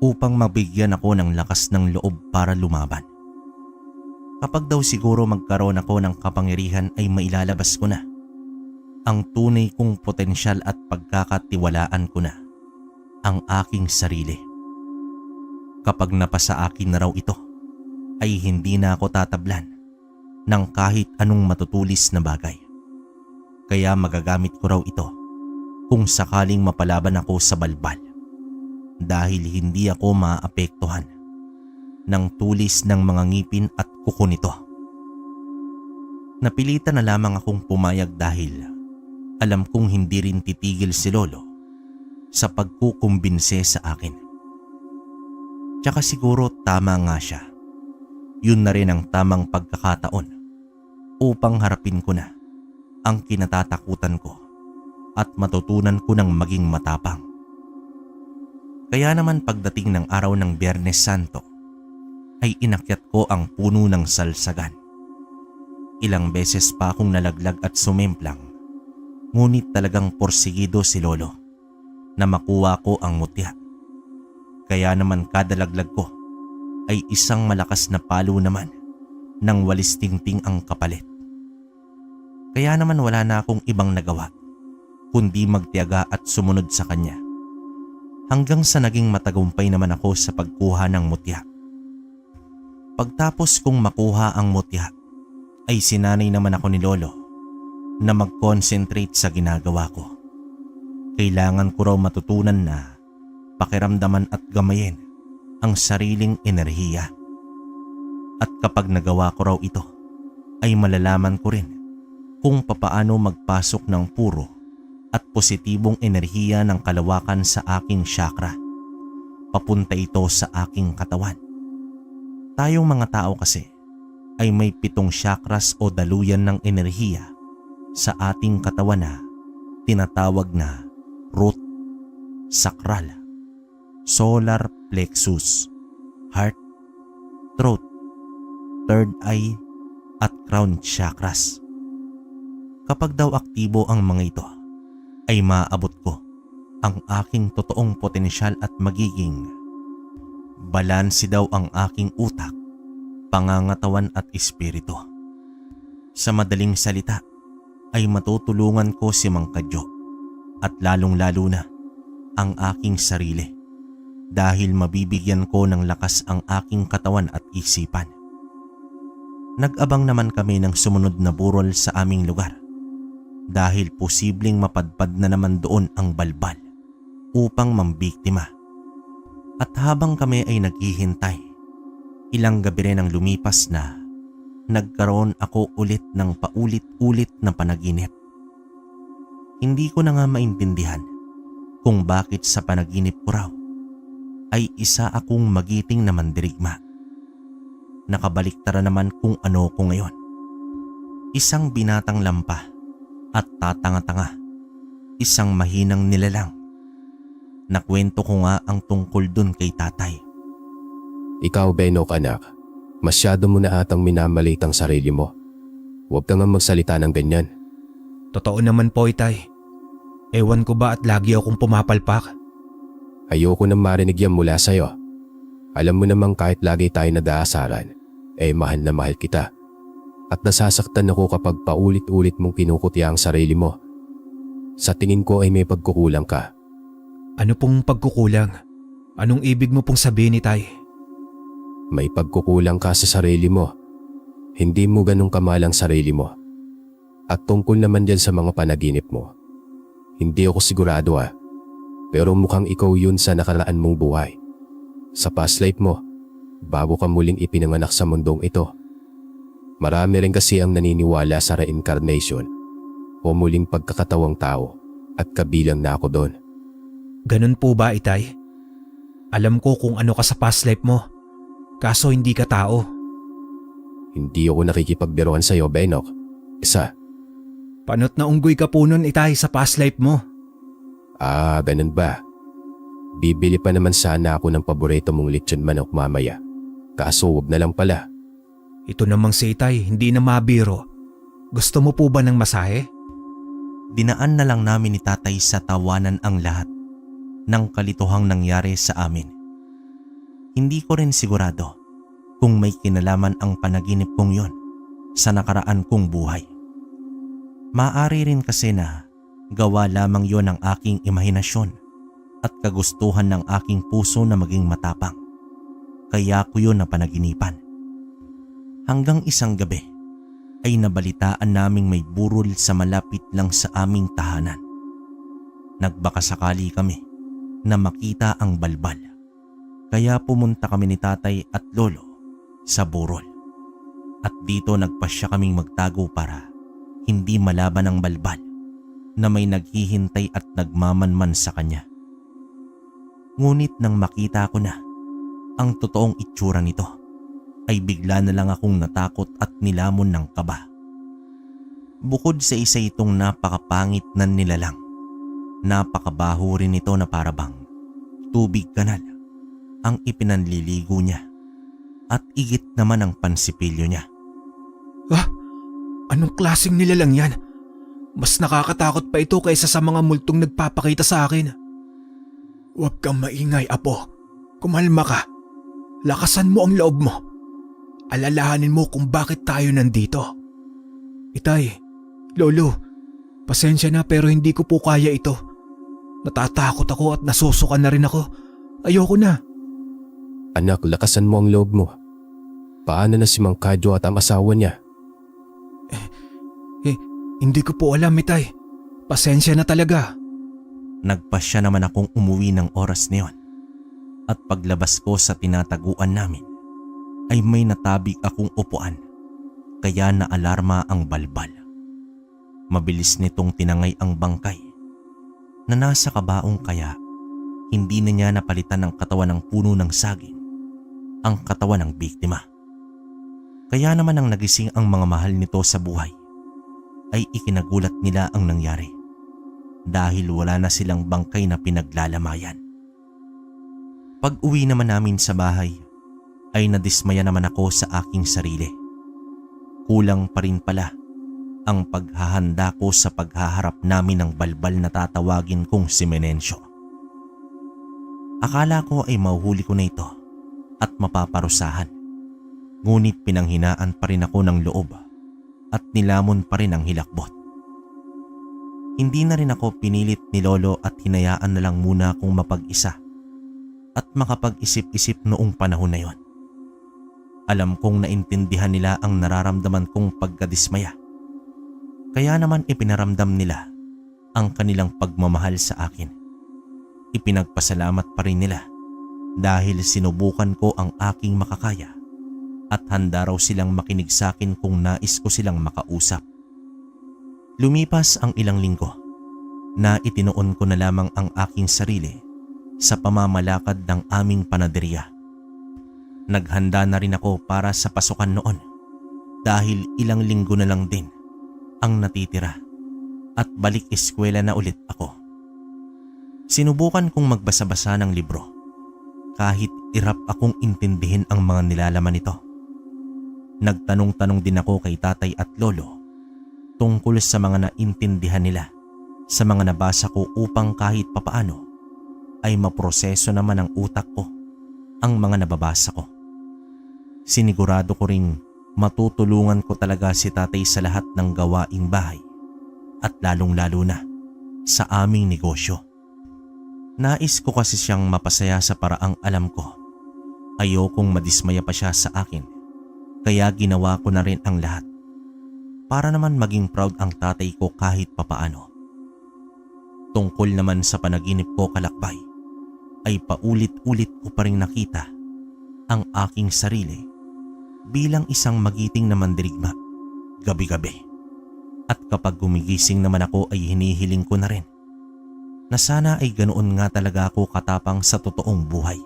upang mabigyan ako ng lakas ng loob para lumaban. Kapag daw siguro magkaroon ako ng kapangyarihan ay mailalabas ko na ang tunay kong potensyal at pagkakatiwalaan ko na ang aking sarili. Kapag napasa akin na raw ito, ay hindi na ako tatablan ng kahit anong matutulis na bagay. Kaya magagamit ko raw ito kung sakaling mapalaban ako sa balbal dahil hindi ako maapektuhan ng tulis ng mga ngipin at kuko nito. Napilitan na lamang akong pumayag dahil alam kong hindi rin titigil si Lolo sa pagkukumbinse sa akin. Tsaka siguro tama nga siya. Yun na rin ang tamang pagkakataon upang harapin ko na ang kinatatakutan ko at matutunan ko ng maging matapang. Kaya naman pagdating ng araw ng Biyernes Santo ay inakyat ko ang puno ng salsagan. Ilang beses pa akong nalaglag at sumemplang, ngunit talagang porsigido si Lolo na makuha ko ang mutya. Kaya naman kada laglag ko ay isang malakas na palo naman ng walis tingting ang kapalit. Kaya naman wala na akong ibang nagawa kundi magtiyaga at sumunod sa kanya. Hanggang sa naging matagumpay naman ako sa pagkuha ng mutya. Pagtapos kong makuha ang mutya ay sinanay naman ako ni Lolo na mag-concentrate sa ginagawa ko. Kailangan ko raw matutunan na pakiramdaman at gamayin ang sariling enerhiya. At kapag nagawa ko raw ito, ay malalaman ko rin kung papaano magpasok ng puro at positibong enerhiya ng kalawakan sa aking chakra. Papunta ito sa aking katawan. Tayong mga tao kasi ay may 7 chakras o daluyan ng enerhiya sa ating katawan na tinatawag na root, sacral, solar plexus, heart, throat, third eye at crown chakras. Kapag daw aktibo ang mga ito, ay maaabot ko ang aking totoong potensyal at magiging balanse daw ang aking utak, pangangatawan at espiritu. Sa madaling salita ay matutulungan ko si Mang Kadyo at lalong-lalo na ang aking sarili dahil mabibigyan ko ng lakas ang aking katawan at isipan. Nag-abang naman kami ng sumunod na burol sa aming lugar dahil posibleng mapadpad na naman doon ang balbal upang mambiktima. At habang kami ay naghihintay, ilang gabi rin ang lumipas na nagkaroon ako ulit ng paulit-ulit na panaginip. Hindi ko na nga maintindihan kung bakit sa panaginip ko raw ay isa akong magiting na mandirigma. Nakabaliktara naman kung ano ko ngayon. Isang binatang lampa at tatanga-tanga, isang mahinang nilalang. Nakwento ko nga ang tungkol dun kay tatay. Ikaw, Benok anak, masyado mo na atang minamalit ang sarili mo. Huwag kang magsalita ng ganyan. Totoo naman po, Itay. Ewan ko ba at lagi akong pumapalpak? Ayoko nang marinig yan mula sa'yo. Alam mo namang kahit lagi tayo nadaasaran, mahal na mahal kita. At nasasaktan ako kapag paulit-ulit mong kinukutya ang sarili mo. Sa tingin ko ay may pagkukulang ka. Ano pong pagkukulang? Anong ibig mo pong sabihin, Itay? May pagkukulang ka sa sarili mo. Hindi mo ganun kamahal ang sarili mo. At tungkol naman dyan sa mga panaginip mo. Hindi ako sigurado pero mukhang ikaw yun sa nakaraan mong buhay. Sa past life mo, bago ka muling ipinanganak sa mundong ito. Marami rin kasi ang naniniwala sa reincarnation o muling pagkakatawang tao at kabilang na ako doon. Ganun po ba, Itay? Alam ko kung ano ka sa past life mo. Kaso hindi ka tao. Hindi ako nakikipagbiruan sa iyo, Benok. Isa. Panot na unggoy ka po nun, Itay, sa past life mo. Ganun ba? Bibili pa naman sana ako ng paborito mong lechon manok mamaya. Kaso wag na lang pala. Ito namang si Itay, hindi na mabiro. Gusto mo po ba ng masahe? Dinaan na lang namin ni tatay sa tawanan ang lahat ng kalituhang nangyari sa amin. Hindi ko rin sigurado kung may kinalaman ang panaginip kong yon sa nakaraan kong buhay. Maaari rin kasi na gawa lamang yon ng aking imahinasyon at kagustuhan ng aking puso na maging matapang. Kaya ko yun napanaginipan. Hanggang isang gabi ay nabalitaan naming may burol sa malapit lang sa aming tahanan. Nagbakasakali kami na makita ang balbal. Kaya pumunta kami ni tatay at lolo sa burol. At dito nagpasya kaming magtago para hindi malaban ang balbal na may naghihintay at nagmamanman sa kanya. Ngunit nang makita ko na ang totoong itsura nito, ay bigla na lang akong natakot at nilamon ng kaba. Bukod sa isa itong napakapangit na nilalang, napakabaho rin ito na parabang tubig kanal ang ipinanliligo niya at igit naman ang pansipilyo niya. Anong klaseng nilalang yan? Mas nakakatakot pa ito kaysa sa mga multong nagpapakita sa akin. Huwag kang maingay, Apo. Kumalma ka. Lakasan mo ang loob mo. Alalahanin mo kung bakit tayo nandito. Itay, Lolo, pasensya na pero hindi ko po kaya ito. Natatakot ako at nasusuka na rin ako. Ayoko na. Anak, lakasan mo ang loob mo. Paano na si Mang Kadyo at ang asawa niya? Hindi ko po alam, Itay. Pasensya na talaga. Nagpasya naman akong umuwi ng oras na yon. At paglabas ko sa tinataguan namin, ay may natabig akong upuan. Kaya naalarma ang balbal. Mabilis nitong tinangay ang bangkay na nasa kabaong kaya hindi na niya napalitan ng katawan ng puno ng saging ang katawan ng biktima. Kaya naman ang nagising ang mga mahal nito sa buhay ay ikinagulat nila ang nangyari dahil wala na silang bangkay na pinaglalamayan. Pag-uwi naman namin sa bahay ay nadismaya naman ako sa aking sarili. Kulang pa rin pala ang paghahanda ko sa paghaharap namin ng balbal na tatawagin kong si Menencio. Akala ko ay mahuhuli ko na ito at mapaparusahan. Ngunit pinanghinaan pa rin ako ng loob at nilamon pa rin ang hilakbot. Hindi na rin ako pinilit ni Lolo at hinayaan na lang muna akong mapag-isa at makapag-isip-isip noong panahon na yon. Alam kong naintindihan nila ang nararamdaman kong pagkadismaya. Kaya naman ipinaramdam nila ang kanilang pagmamahal sa akin. Ipinagpasalamat pa rin nila dahil sinubukan ko ang aking makakaya at handa raw silang makinig sa akin kung nais ko silang makausap. Lumipas ang ilang linggo na itinoon ko na lamang ang aking sarili sa pamamalakad ng aming panaderya. Naghanda na rin ako para sa pasukan noon dahil ilang linggo na lang din ang natitira at balik eskwela na ulit ako. Sinubukan kong magbasa-basa ng libro kahit irap akong intindihin ang mga nilalaman nito. Nagtanong-tanong din ako kay tatay at lolo tungkol sa mga naintindihan nila sa mga nabasa ko upang kahit papaano ay maproseso naman ng utak ko ang mga nababasa ko. Sinigurado ko ring matutulungan ko talaga si tatay sa lahat ng gawaing bahay at lalong-lalo na sa aming negosyo. Nais ko kasi siyang mapasaya sa paraang alam ko. Ayokong madismaya pa siya sa akin. Kaya ginawa ko na rin ang lahat para naman maging proud ang tatay ko kahit papaano. Tungkol naman sa panaginip ko, kalakbay, ay paulit-ulit ko pa rin nakita ang aking sarili bilang isang magiting na mandirigma gabi-gabi. At kapag gumigising naman ako ay hinihiling ko na rin na sana ay ganoon nga talaga ako katapang sa totoong buhay.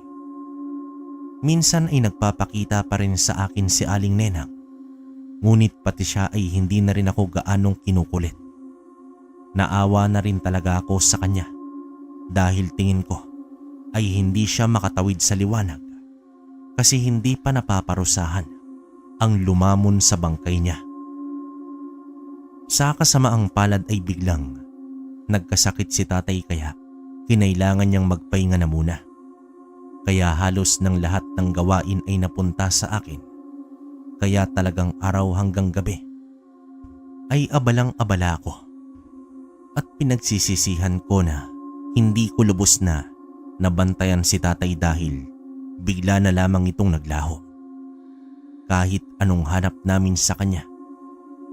Minsan ay nagpapakita pa rin sa akin si Aling Nenang, ngunit pati siya ay hindi na rin ako gaanong kinukulit. Naawa na rin talaga ako sa kanya dahil tingin ko ay hindi siya makatawid sa liwanag kasi hindi pa napaparusahan ang lumamon sa bangkay niya. Sa kasamaang palad ay biglang nagkasakit si tatay kaya kinailangan niyang magpahinga na muna. Kaya halos ng lahat ng gawain ay napunta sa akin. Kaya talagang araw hanggang gabi ay abalang-abala ako. At pinagsisisihan ko na hindi ko lubos na nabantayan si tatay dahil bigla na lamang itong naglaho. Kahit anong hanap namin sa kanya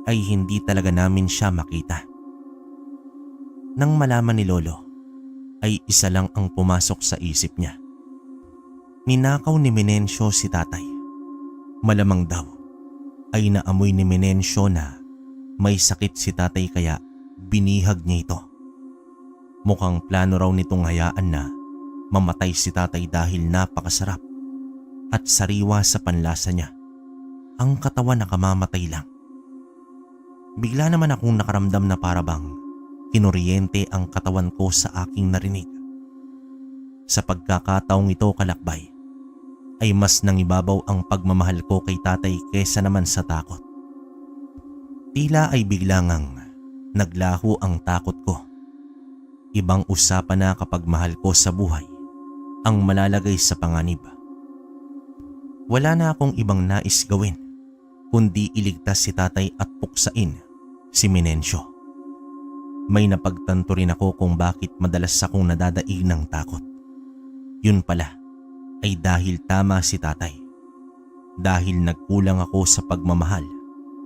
ay hindi talaga namin siya makita. Nang malaman ni Lolo ay isa lang ang pumasok sa isip niya. Ninakaw ni Menencio si tatay. Malamang daw ay naamoy ni Menencio na may sakit si tatay kaya binihag niya ito. Mukhang plano raw nitong hayaan na mamatay si tatay dahil napakasarap at sariwa sa panlasa niya ang katawan na kamamatay lang. Bigla naman akong nakaramdam na parabang kinuryente ang katawan ko sa aking narinig. Sa pagkakataong ito, kalakbay, ay mas nangibabaw ang pagmamahal ko kay tatay kesa naman sa takot. Tila ay biglangang naglaho ang takot ko. Ibang usapan na kapag mahal ko sa buhay ang malalagay sa panganib. Wala na akong ibang nais gawin kundi iligtas si tatay at puksain si Menencio. May napagtanto rin ako kung bakit madalas akong nadadaig ng takot. Yun pala ay dahil tama si tatay. Dahil nagkulang ako sa pagmamahal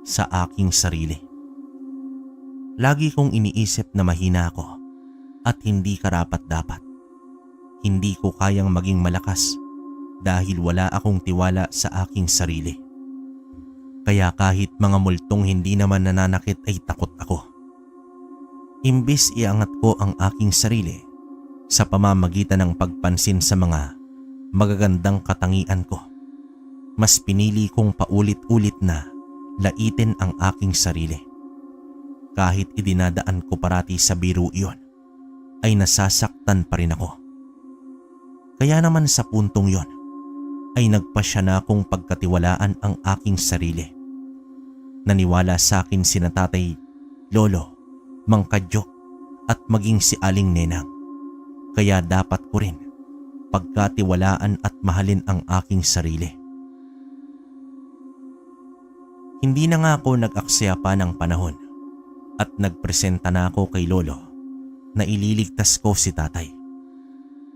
sa aking sarili. Lagi kong iniisip na mahina ako at hindi karapat-dapat. Hindi ko kayang maging malakas dahil wala akong tiwala sa aking sarili. Kaya kahit mga multong hindi naman nananakit ay takot ako. Imbis iangat ko ang aking sarili sa pamamagitan ng pagpansin sa mga magagandang katangian ko, mas pinili kong paulit-ulit na laitin ang aking sarili. kahit idinadaan ko parati sa biro iyon, ay nasasaktan pa rin ako. Kaya naman sa puntong yon, ay nagpasya na akong pagkatiwalaan ang aking sarili. Naniwala sa akin sina tatay, lolo, Mang Kadyo at maging si Aling Nenang. Kaya dapat ko rin pagkatiwalaan at mahalin ang aking sarili. Hindi na nga ako nag-aksaya pa ng panahon at nagpresenta na ako kay lolo na ililigtas ko si tatay.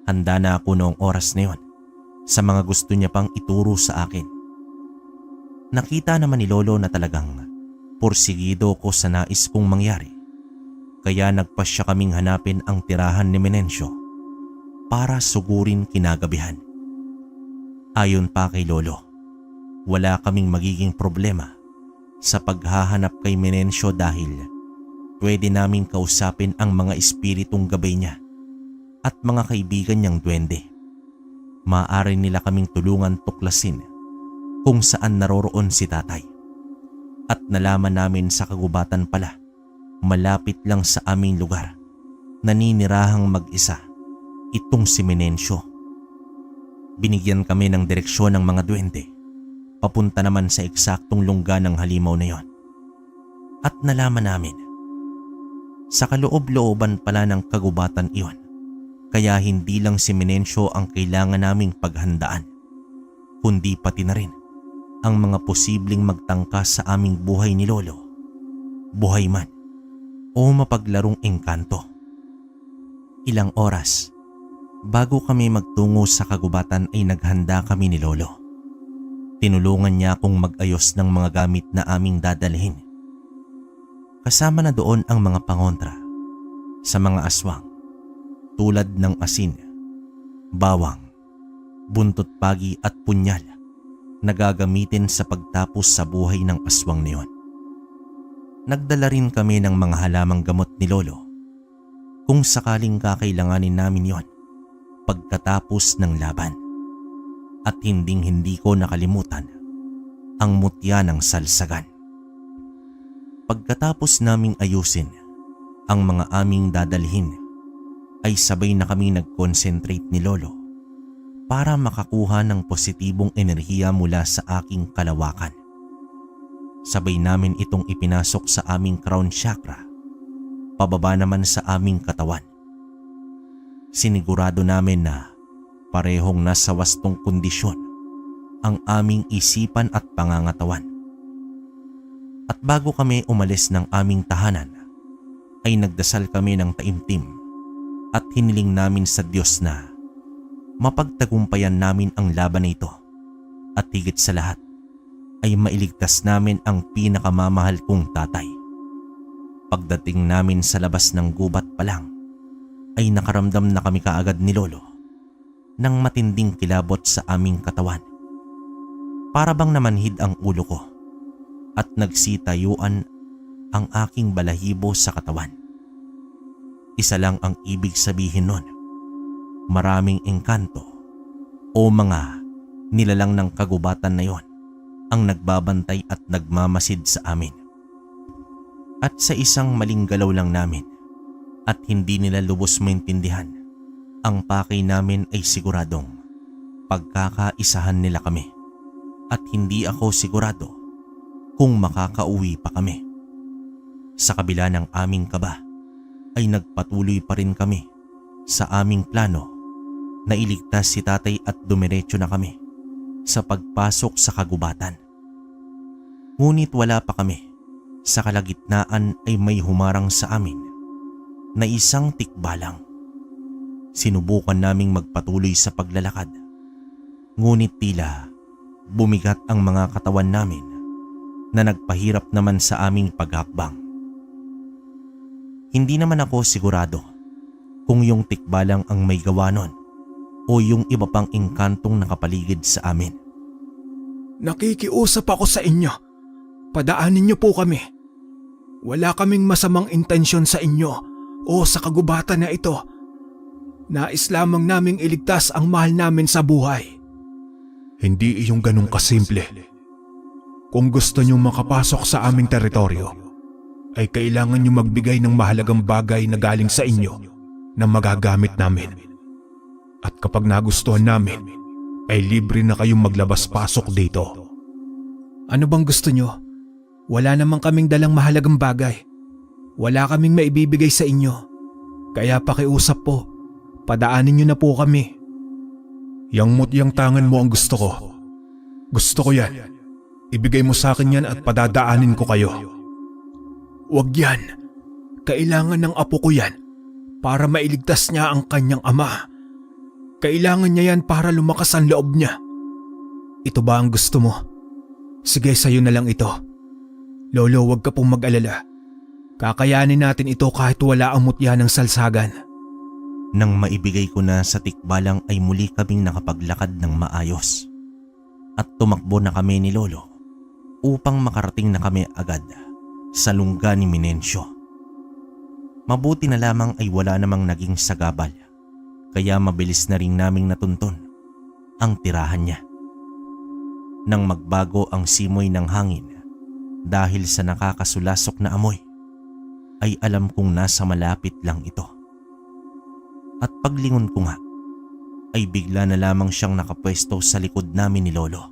Handa na ako noong oras na yon sa mga gusto niya pang ituro sa akin. Nakita naman ni lolo na talagang porsigido ko sa nais kong mangyari, kaya nagpasya kaming hanapin ang tirahan ni Menencio para sugurin kinagabihan. Ayon pa kay lolo, wala kaming magiging problema sa paghahanap kay Menencio dahil pwede naming kausapin ang mga espiritong gabay niya at mga kaibigan niyang duwende. Maaari nila kaming tulungan tuklasin kung saan naroroon si tatay. At nalaman namin sa kagubatan pala, malapit lang sa aming lugar, naninirahang mag-isa itong si Menencio. Binigyan kami ng direksyon ng mga duwende, papunta naman sa eksaktong lungga ng halimaw na yon. At nalaman namin, sa kaloob-looban pala ng kagubatan iyon, kaya hindi lang si Menencio ang kailangan naming paghandaan, kundi pati na rin ang mga posibleng magtangka sa aming buhay ni lolo, buhay man o mapaglarong engkanto. Ilang oras bago kami magtungo sa kagubatan ay naghanda kami ni lolo. Tinulungan niya akong mag-ayos ng mga gamit na aming dadalhin. Kasama na doon ang mga pangontra sa mga aswang tulad ng asin, bawang, buntot pagi at punyal na gagamitin sa pagtapos sa buhay ng aswang na yon. Nagdala rin kami ng mga halamang gamot ni lolo kung sakaling kakailanganin namin yon pagkatapos ng laban. At hinding-hindi ko nakalimutan ang mutya ng salsagan. Pagkatapos naming ayusin ang mga aming dadalhin, ay sabay na kami nag-concentrate ni lolo para makakuha ng positibong enerhiya mula sa aking kalawakan. Sabay namin itong ipinasok sa aming crown chakra, pababa naman sa aming katawan. Sinigurado namin na parehong nasa wastong kondisyon ang aming isipan at pangangatawan. At bago kami umalis ng aming tahanan, ay nagdasal kami ng taimtim at hiniling namin sa Diyos na mapagtagumpayan namin ang laban na ito at higit sa lahat ay mailigtas namin ang pinakamamahal kong tatay. Pagdating namin sa labas ng gubat pa lang, ay nakaramdam na kami kaagad ni lolo ng matinding kilabot sa aming katawan. Para bang namanhid ang ulo ko at nagsitayuan ang aking balahibo sa katawan. Isa lang ang ibig sabihin nun, maraming engkanto o mga nilalang ng kagubatan na yon ang nagbabantay at nagmamasid sa amin. At sa isang maling galaw lang namin at hindi nila lubos maintindihan, ang pakay namin ay siguradong pagkakaisahan nila kami at hindi ako sigurado kung makakauwi pa kami. Sa kabila ng aming kaba ay nagpatuloy pa rin kami sa aming plano na iligtas si tatay at dumiretso na kami sa pagpasok sa kagubatan. Ngunit wala pa kami, sa kalagitnaan ay may humarang sa amin na isang tikbalang. Sinubukan naming magpatuloy sa paglalakad, ngunit tila bumigat ang mga katawan namin na nagpahirap naman sa aming paghakbang. Hindi naman ako sigurado kung yung tikbalang ang may gawa nun o yung iba pang engkantong nakapaligid sa amin. Nakikiusap ako sa inyo. Padaanin niyo po kami. Wala kaming masamang intensyon sa inyo o sa kagubatan na ito. Nais lamang naming iligtas ang mahal namin sa buhay. Hindi iyong ganun kasimple. Kung gusto niyong makapasok sa aming teritoryo, ay kailangan niyo magbigay ng mahalagang bagay na galing sa inyo na magagamit namin. At kapag nagustuhan namin, ay libre na kayong maglabas-pasok dito. Ano bang gusto niyo? Wala namang kaming dalang mahalagang bagay. Wala kaming maibibigay sa inyo. Kaya pakiusap po, padaanin niyo na po kami. Yang mutyang tangan mo ang gusto ko. Gusto ko yan. Ibigay mo sa akin yan at padadaanin ko kayo. Huwag yan. Kailangan ng apo ko yan para mailigtas niya ang kanyang ama. Kailangan niya yan para lumakas ang loob niya. Ito ba ang gusto mo? Sige, sa'yo na lang ito. Lolo, huwag ka pong mag-alala. Kakayanin natin ito kahit wala ang mutya ng salsagan. Nang maibigay ko na sa tikbalang ay muli kaming nakapaglakad ng maayos. At tumakbo na kami ni Lolo upang makarating na kami agad sa lungga ni Minencio. Mabuti na lamang ay wala namang naging sagabal, kaya mabilis na rin naming natuntun ang tirahan niya. Nang magbago ang simoy ng hangin dahil sa nakakasulasok na amoy, ay alam kong nasa malapit lang ito. At paglingon ko nga, ay bigla na lamang siyang nakapwesto sa likod namin ni Lolo.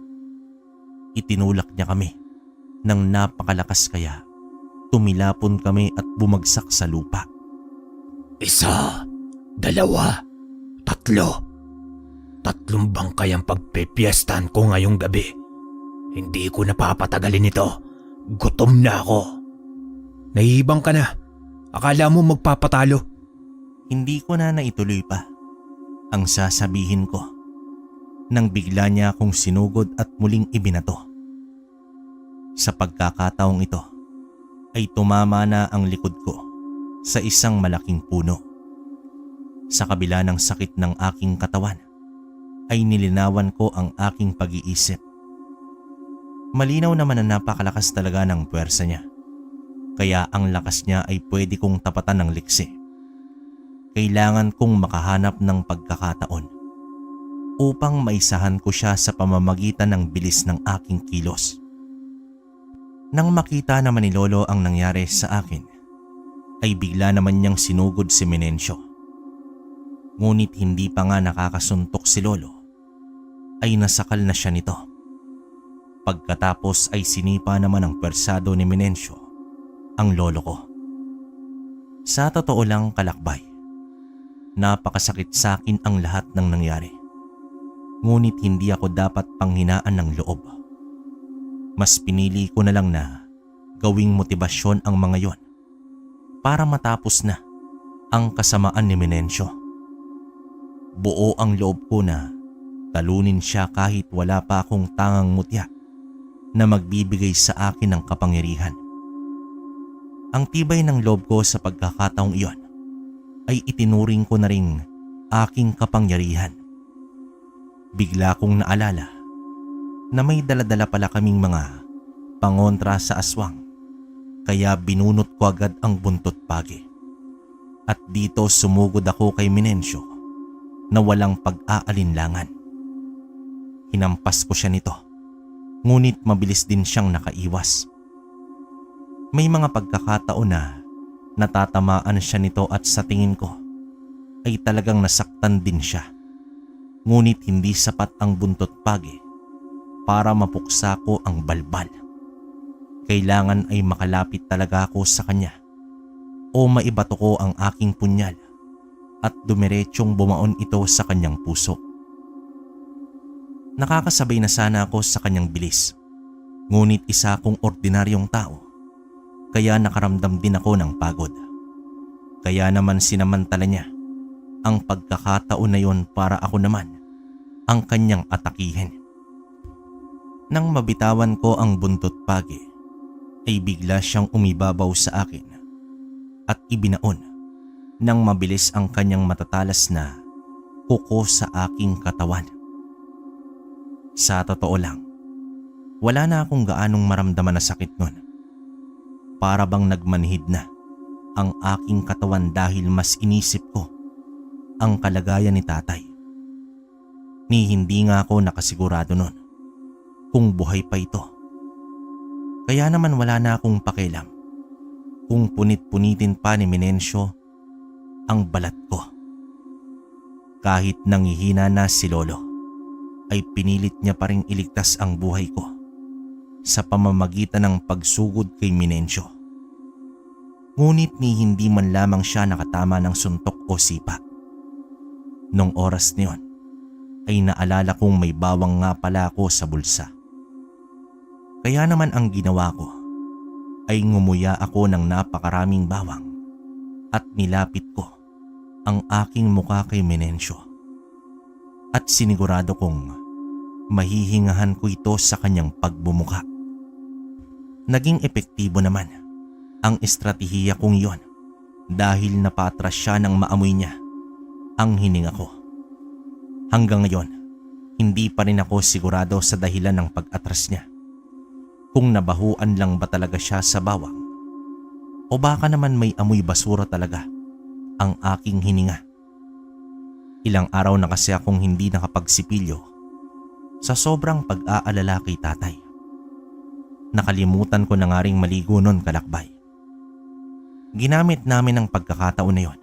Itinulak niya kami nang napakalakas kaya tumilapon kami at bumagsak sa lupa. 1, 2, 3. 3 bangkay ang pagpipiestan ko ngayong gabi. Hindi ko napapatagalin ito. Gutom na ako. Nahihibang ka na. Akala mo magpapatalo? Hindi ko na naituloy pa ang sasabihin ko nang bigla niya akong sinugod at muling ibinato. Sa pagkakataong ito ay tumama na ang likod ko sa isang malaking puno. Sa kabila ng sakit ng aking katawan ay nilinawan ko ang aking pag-iisip. Malinaw naman na napakalakas talaga ng puwersa niya, kaya ang lakas niya ay pwede kong tapatan ng liksi. Kailangan kong makahanap ng pagkakataon upang maisahan ko siya sa pamamagitan ng bilis ng aking kilos. Nang makita naman ni Lolo ang nangyari sa akin, ay bigla naman niyang sinugod si Minencio. Ngunit hindi pa nga nakakasuntok si Lolo, ay nasakal na siya nito. Pagkatapos ay sinipa naman ng pwersado ni Minencio ang lolo ko. Sa totoo lang, kalakbay, napakasakit sa akin ang lahat ng nangyari. Ngunit hindi ako dapat panghinaan ng loob. Mas pinili ko na lang na gawing motibasyon ang mga yon para matapos na ang kasamaan ni Minencio. Buo ang loob ko na talunin siya kahit wala pa akong tangang mutya na magbibigay sa akin ng kapangyarihan. Ang tibay ng loob ko sa pagkakataong iyon ay itinuring ko na ring aking kapangyarihan. Bigla kong naalala na may daladala pala kaming mga pangontra sa aswang, kaya binunot ko agad ang buntot pagi. At dito sumugod ako kay Minencio na walang pag-aalinlangan. Hinampas ko siya nito, ngunit mabilis din siyang nakaiwas. May mga pagkakataon na natatamaan siya nito at sa tingin ko ay talagang nasaktan din siya. Ngunit hindi sapat ang buntot pagi para mapuksa ko ang balbal. Kailangan ay makalapit talaga ako sa kanya o maibato ko ang aking punyal at dumiretsyong bumaon ito sa kanyang puso. Nakakasabay na sana ako sa kanyang bilis, ngunit isa akong ordinaryong tao, kaya nakaramdam din ako ng pagod. Kaya naman sinamantala niya ang pagkakataon na yon para ako naman ang kanyang atakihin. Nang mabitawan ko ang buntot pagi, ay bigla siyang umibabaw sa akin at ibinaon nang mabilis ang kanyang matatalas na kuko sa aking katawan. Sa totoo lang, wala na akong gaanong maramdaman na sakit nun. Para bang nagmanhid na ang aking katawan dahil mas inisip ko ang kalagayan ni tatay. Ni hindi nga ako nakasigurado nun kung buhay pa ito. Kaya naman wala na akong pakialam kung punit-punitin pa ni Menencio ang balat ko. Kahit nangihina na si Lolo, ay pinilit niya pa ring iligtas ang buhay ko sa pamamagitan ng pagsugod kay Menencio. Ngunit ni hindi man lamang siya nakatama ng suntok o sipa. Nung oras niyon ay naalala kong may bawang nga pala ako sa bulsa. Kaya naman ang ginawa ko ay ngumuya ako ng napakaraming bawang at nilapit ko ang aking muka kay Menencio. At sinigurado kong mahihingahan ko ito sa kanyang pagbumuka. Naging epektibo naman ang estratehiya kong yon dahil napatras siya ng maamoy niya ang hininga ko. Hanggang ngayon, hindi pa rin ako sigurado sa dahilan ng pag-atras niya. Kung nabahuan lang ba talaga siya sa bawang o baka naman may amoy basura talaga ang aking hininga. Ilang araw na kasi akong hindi nakapagsipilyo sa sobrang pag-aalala kay tatay. Nakalimutan ko na nga ring maligo nun, kalakbay. Ginamit namin ang pagkakataon na yon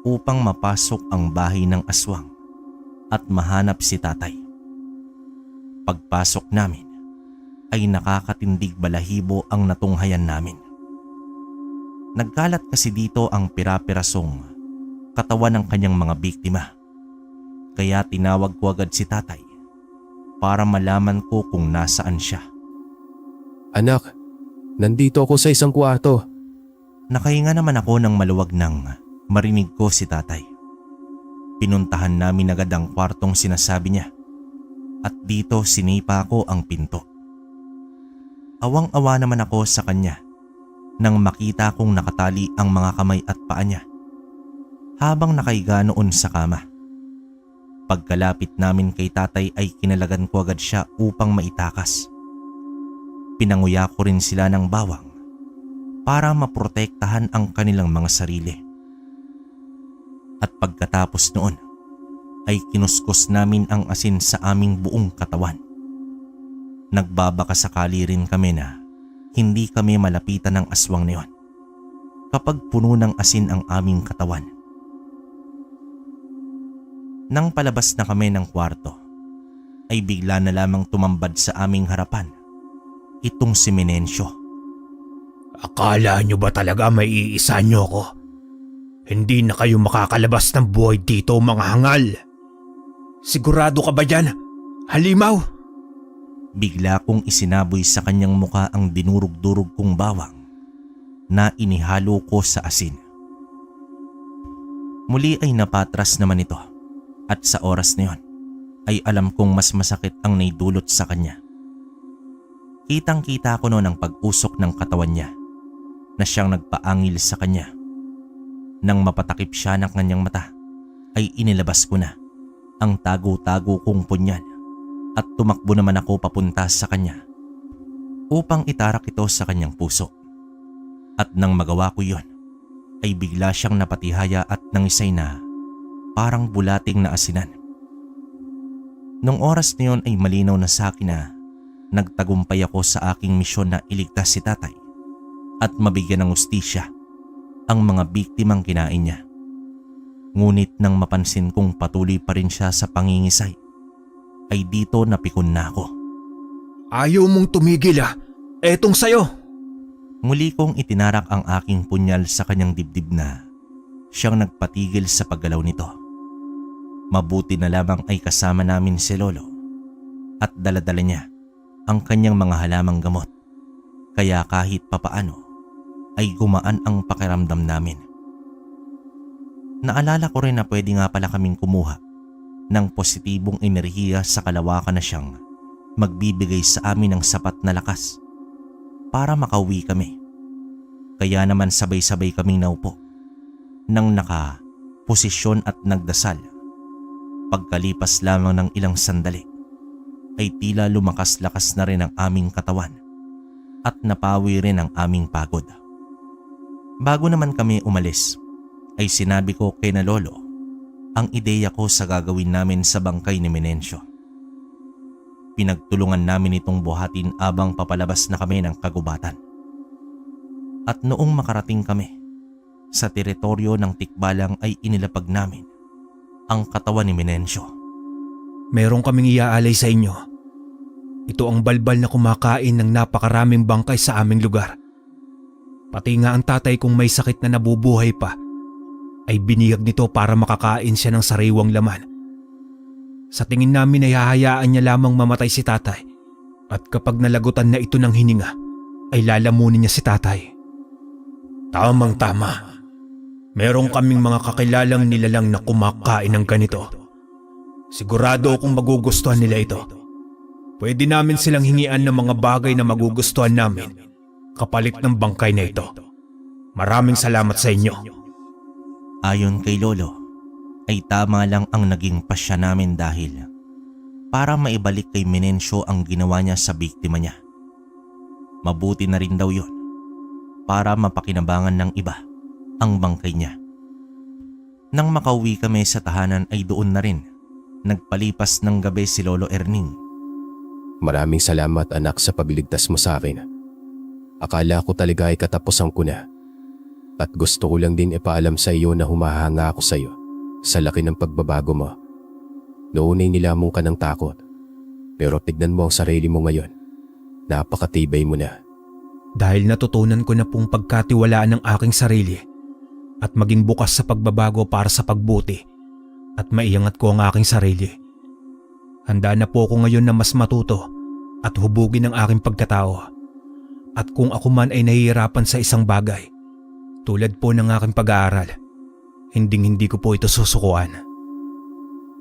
upang mapasok ang bahay ng aswang at mahanap si tatay. Pagpasok namin ay nakakatindig balahibo ang natunghayan namin. Nagkalat kasi dito ang pira-pirasong katawan ng kanyang mga biktima. Kaya tinawag ko agad si tatay para malaman ko kung nasaan siya. Anak, nandito ako sa isang kwarto. Nakahinga naman ako ng maluwag nang marinig ko si tatay. Pinuntahan namin agad ang kwartong sinasabi niya at dito sinipa ko ang pinto. Awang-awa naman ako sa kanya nang makita kong nakatali ang mga kamay at paa niya habang nakahiga noon sa kama. Pagkalapit namin kay tatay ay kinalagan ko agad siya upang maitakas. Pinanguya ko rin sila ng bawang para maprotektahan ang kanilang mga sarili. At pagkatapos noon ay kinuskos namin ang asin sa aming buong katawan. Nagbabaka sakali rin kami na hindi kami malapitan ng aswang na yon kapag puno ng asin ang aming katawan. Nang palabas na kami ng kwarto ay bigla na lamang tumambad sa aming harapan itong si Menencio. Akala nyo ba talaga may iisa nyo ko? Hindi na kayo makakalabas ng buhay dito, mga hangal. Sigurado ka ba dyan, halimaw? Bigla kong isinaboy sa kanyang muka ang dinurog-durog kong bawang na inihalo ko sa asin. Muli ay napatras naman ito at sa oras na yon ay alam kong mas masakit ang naidulot sa kanya. Kitang-kita ko noon ang pag-usok ng katawan niya na siyang nagpaangil sa kanya. Nang mapatakip siya ng kanyang mata ay inilabas ko na ang tago-tago kong punyan at tumakbo naman ako papunta sa kanya upang itarak ito sa kanyang puso. At nang magawa ko yon ay bigla siyang napatihaya at nangisay na parang bulating na asinan. Nung oras na yon ay malinaw na sa akin na nagtagumpay ako sa aking misyon na iligtas si tatay at mabigyan ng hustisya ang mga biktimang kinain niya. Ngunit nang mapansin kong patuloy pa rin siya sa pangingisay, ay dito napikon na ako. Ayaw mong tumigil etong sayo. Muli kong itinarak ang aking punyal sa kanyang dibdib na siyang nagpatigil sa paggalaw nito. Mabuti na lamang ay kasama namin si Lolo at daladala niya ang kanyang mga halamang gamot. Kaya kahit papaano ay gumaan ang pakiramdam namin. Naalala ko rin na pwede nga pala kaming kumuha ng positibong enerhiya sa kalawakan na siyang magbibigay sa amin ng sapat na lakas para makauwi kami. Kaya naman sabay-sabay kaming naupo nang nakaposisyon at nagdasal. Pagkalipas lamang ng ilang sandali ay tila lumakas-lakas na rin ang aming katawan at napawi rin ang aming pagod. Bago naman kami umalis ay sinabi ko kay na Lolo ang ideya ko sa gagawin namin sa bangkay ni Menencio. Pinagtulungan namin itong buhatin abang papalabas na kami ng kagubatan. At noong makarating kami sa teritoryo ng Tikbalang ay inilapag namin ang katawan ni Menencio. Meron kaming iaalay sa inyo. Ito ang balbal na kumakain ng napakaraming bangkay sa aming lugar. Pati nga ang tatay kong may sakit na nabubuhay pa ay biniyag nito para makakain siya ng sariwang laman. Sa tingin namin ay hahayaan niya lamang mamatay si tatay at kapag nalagutan na ito ng hininga ay lalamunin niya si tatay. Tamang-tama. Meron kaming mga kakilalang nilalang na kumakain ng ganito. Sigurado akong magugustuhan nila ito. Pwede namin silang hingian ng mga bagay na magugustuhan namin kapalit ng bangkay na ito. Maraming salamat sa inyo. Ayon kay Lolo, ay tama lang ang naging pasya namin dahil para maibalik kay Menencio ang ginawa niya sa biktima niya. Mabuti na rin daw yun para mapakinabangan ng iba ang bangkay niya. Nang makauwi kami sa tahanan ay doon na rin nagpalipas ng gabi si Lolo Erning. Maraming salamat anak sa pagliligtas mo sa akin. Akala ko talaga ay katapusan ko na. At gusto ko lang din ipaalam sa iyo na humahanga ako sa iyo sa laki ng pagbabago mo. Noon ay nilamong ka ng takot. Pero tignan mo ang sarili mo ngayon. Napakatibay mo na. Dahil natutunan ko na pong pagkatiwalaan ng aking sarili at maging bukas sa pagbabago para sa pagbuti at maiangat ko ang aking sarili. Handa na po ako ngayon na mas matuto at hubugin ang aking pagkatao. At kung ako man ay nahihirapan sa isang bagay, tulad po ng aking pag-aaral, hindi ko po ito susukuan.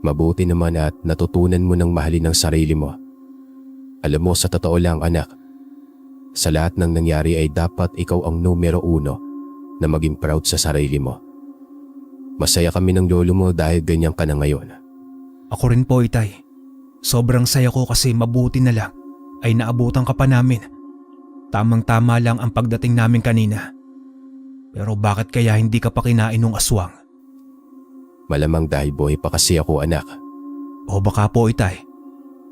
Mabuti naman at natutunan mo ng mahalin ang sarili mo. Alam mo sa totoo lang anak, sa lahat ng nangyari ay dapat ikaw ang numero 1 na maging proud sa sarili mo. Masaya kami ng lolo mo dahil ganyan ka na ngayon. Ako rin po itay. Sobrang saya ko kasi mabuti na lang ay naabutan ka pa namin. Tamang-tama lang ang pagdating namin kanina. Pero bakit kaya hindi ka pa kinain ng aswang? Malamang dahil buhay pa kasi ako anak. O baka po itay,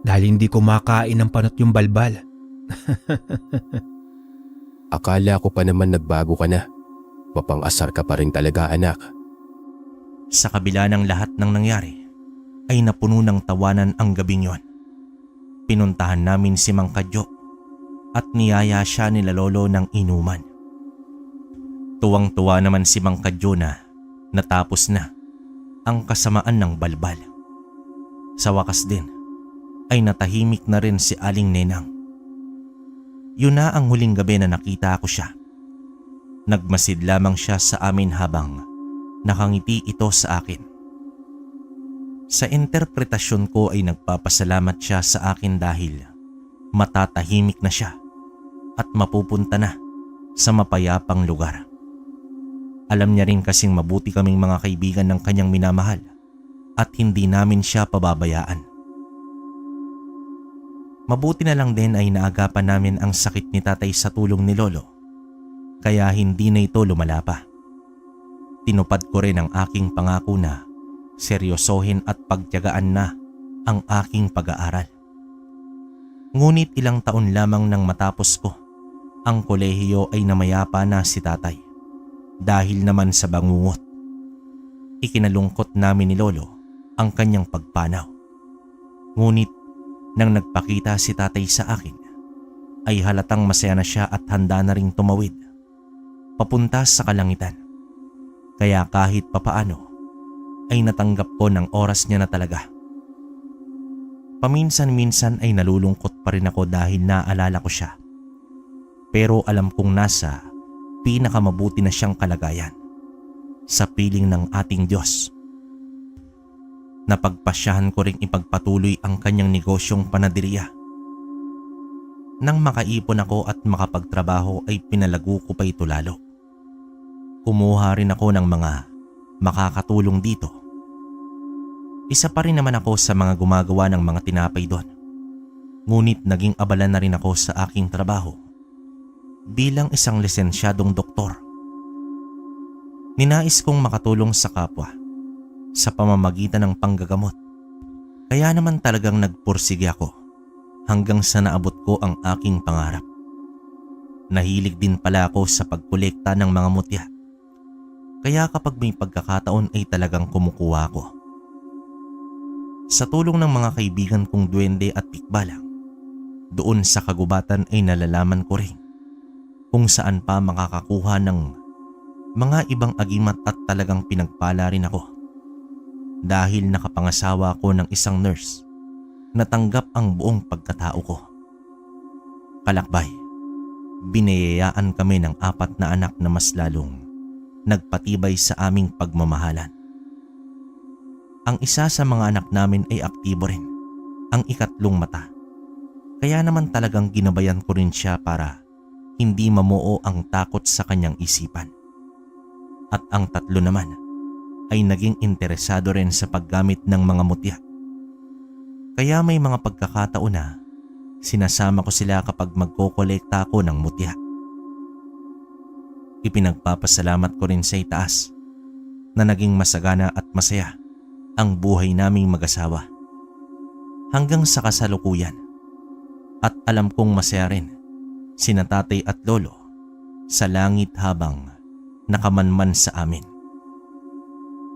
dahil hindi ko makain ng panot yung balbal. Akala ko pa naman nagbago ka na. Mapang-asar ka pa rin talaga anak. Sa kabila ng lahat ng nangyari, ay napuno ng tawanan ang gabing yon. Pinuntahan namin si Mang Kadyo at niyaya siya nila Lolo ng inuman. Tuwang-tuwa naman si Mang Kadyo na natapos na ang kasamaan ng balbal. Sa wakas din ay natahimik na rin si Aling Nenang. Yun na ang huling gabi na nakita ko siya. Nagmasid lamang siya sa amin habang nakangiti ito sa akin. Sa interpretasyon ko ay nagpapasalamat siya sa akin dahil matatahimik na siya at mapupunta na sa mapayapang lugar. Alam niya rin kasing mabuti kaming mga kaibigan ng kanyang minamahal at hindi namin siya pababayaan. Mabuti na lang din ay naagapan namin ang sakit ni tatay sa tulong ni Lolo, kaya hindi na ito lumala pa. Tinupad ko rin ang aking pangako na seryosohin at pagtiyagaan na ang aking pag-aaral. Ngunit ilang taon lamang nang matapos ko ang kolehiyo ay namayapa na si tatay dahil naman sa bangungot. Ikinalungkot namin ni Lolo ang kanyang pagpanaw. Ngunit nang nagpakita si tatay sa akin, ay halatang masaya na siya at handa na ring tumawid papunta sa kalangitan. Kaya kahit papaano ay natanggap ko ng oras niya na talaga. Paminsan-minsan ay nalulungkot pa rin ako dahil naalala ko siya. Pero alam kong nasa pinakamabuti na siyang kalagayan sa piling ng ating Diyos. Napagpasyahan ko ring ipagpatuloy ang kanyang negosyong panadiriya. Nang makaipon ako at makapagtrabaho ay pinalago ko pa ito lalo. Kumuha rin ako ng mga makakatulong dito. Isa pa rin naman ako sa mga gumagawa ng mga tinapay doon. Ngunit naging abala na rin ako sa aking trabaho bilang isang lisensyadong doktor. Ninais kong makatulong sa kapwa sa pamamagitan ng panggagamot. Kaya naman talagang nagpursige ako hanggang sa naabot ko ang aking pangarap. Nahilig din pala ako sa pagkolekta ng mga mutya. Kaya kapag may pagkakataon ay talagang kumukuha ako. Sa tulong ng mga kaibigan kong duwende at tikbalang, doon sa kagubatan ay nalalaman ko rin kung saan pa makakakuha ng mga ibang agimat at talagang pinagpala rin ako. Dahil nakapangasawa ako ng isang nurse na tanggap ang buong pagkatao ko. Kalakbay, biniyayaan kami ng 4 na anak na mas lalong nagpatibay sa aming pagmamahalan. Ang isa sa mga anak namin ay aktibo rin, ang ikatlong mata. Kaya naman talagang ginabayan ko rin siya para hindi mamuo ang takot sa kanyang isipan. At ang 3 naman ay naging interesado rin sa paggamit ng mga mutya. Kaya may mga pagkakataon na sinasama ko sila kapag magkokolekta ako ng mutya. Ipinagpapasalamat ko rin sa itaas na naging masagana at masaya ang buhay naming mag-asawa hanggang sa kasalukuyan. At alam kong masaya rin sina tatay at lolo sa langit habang nakamanman sa amin.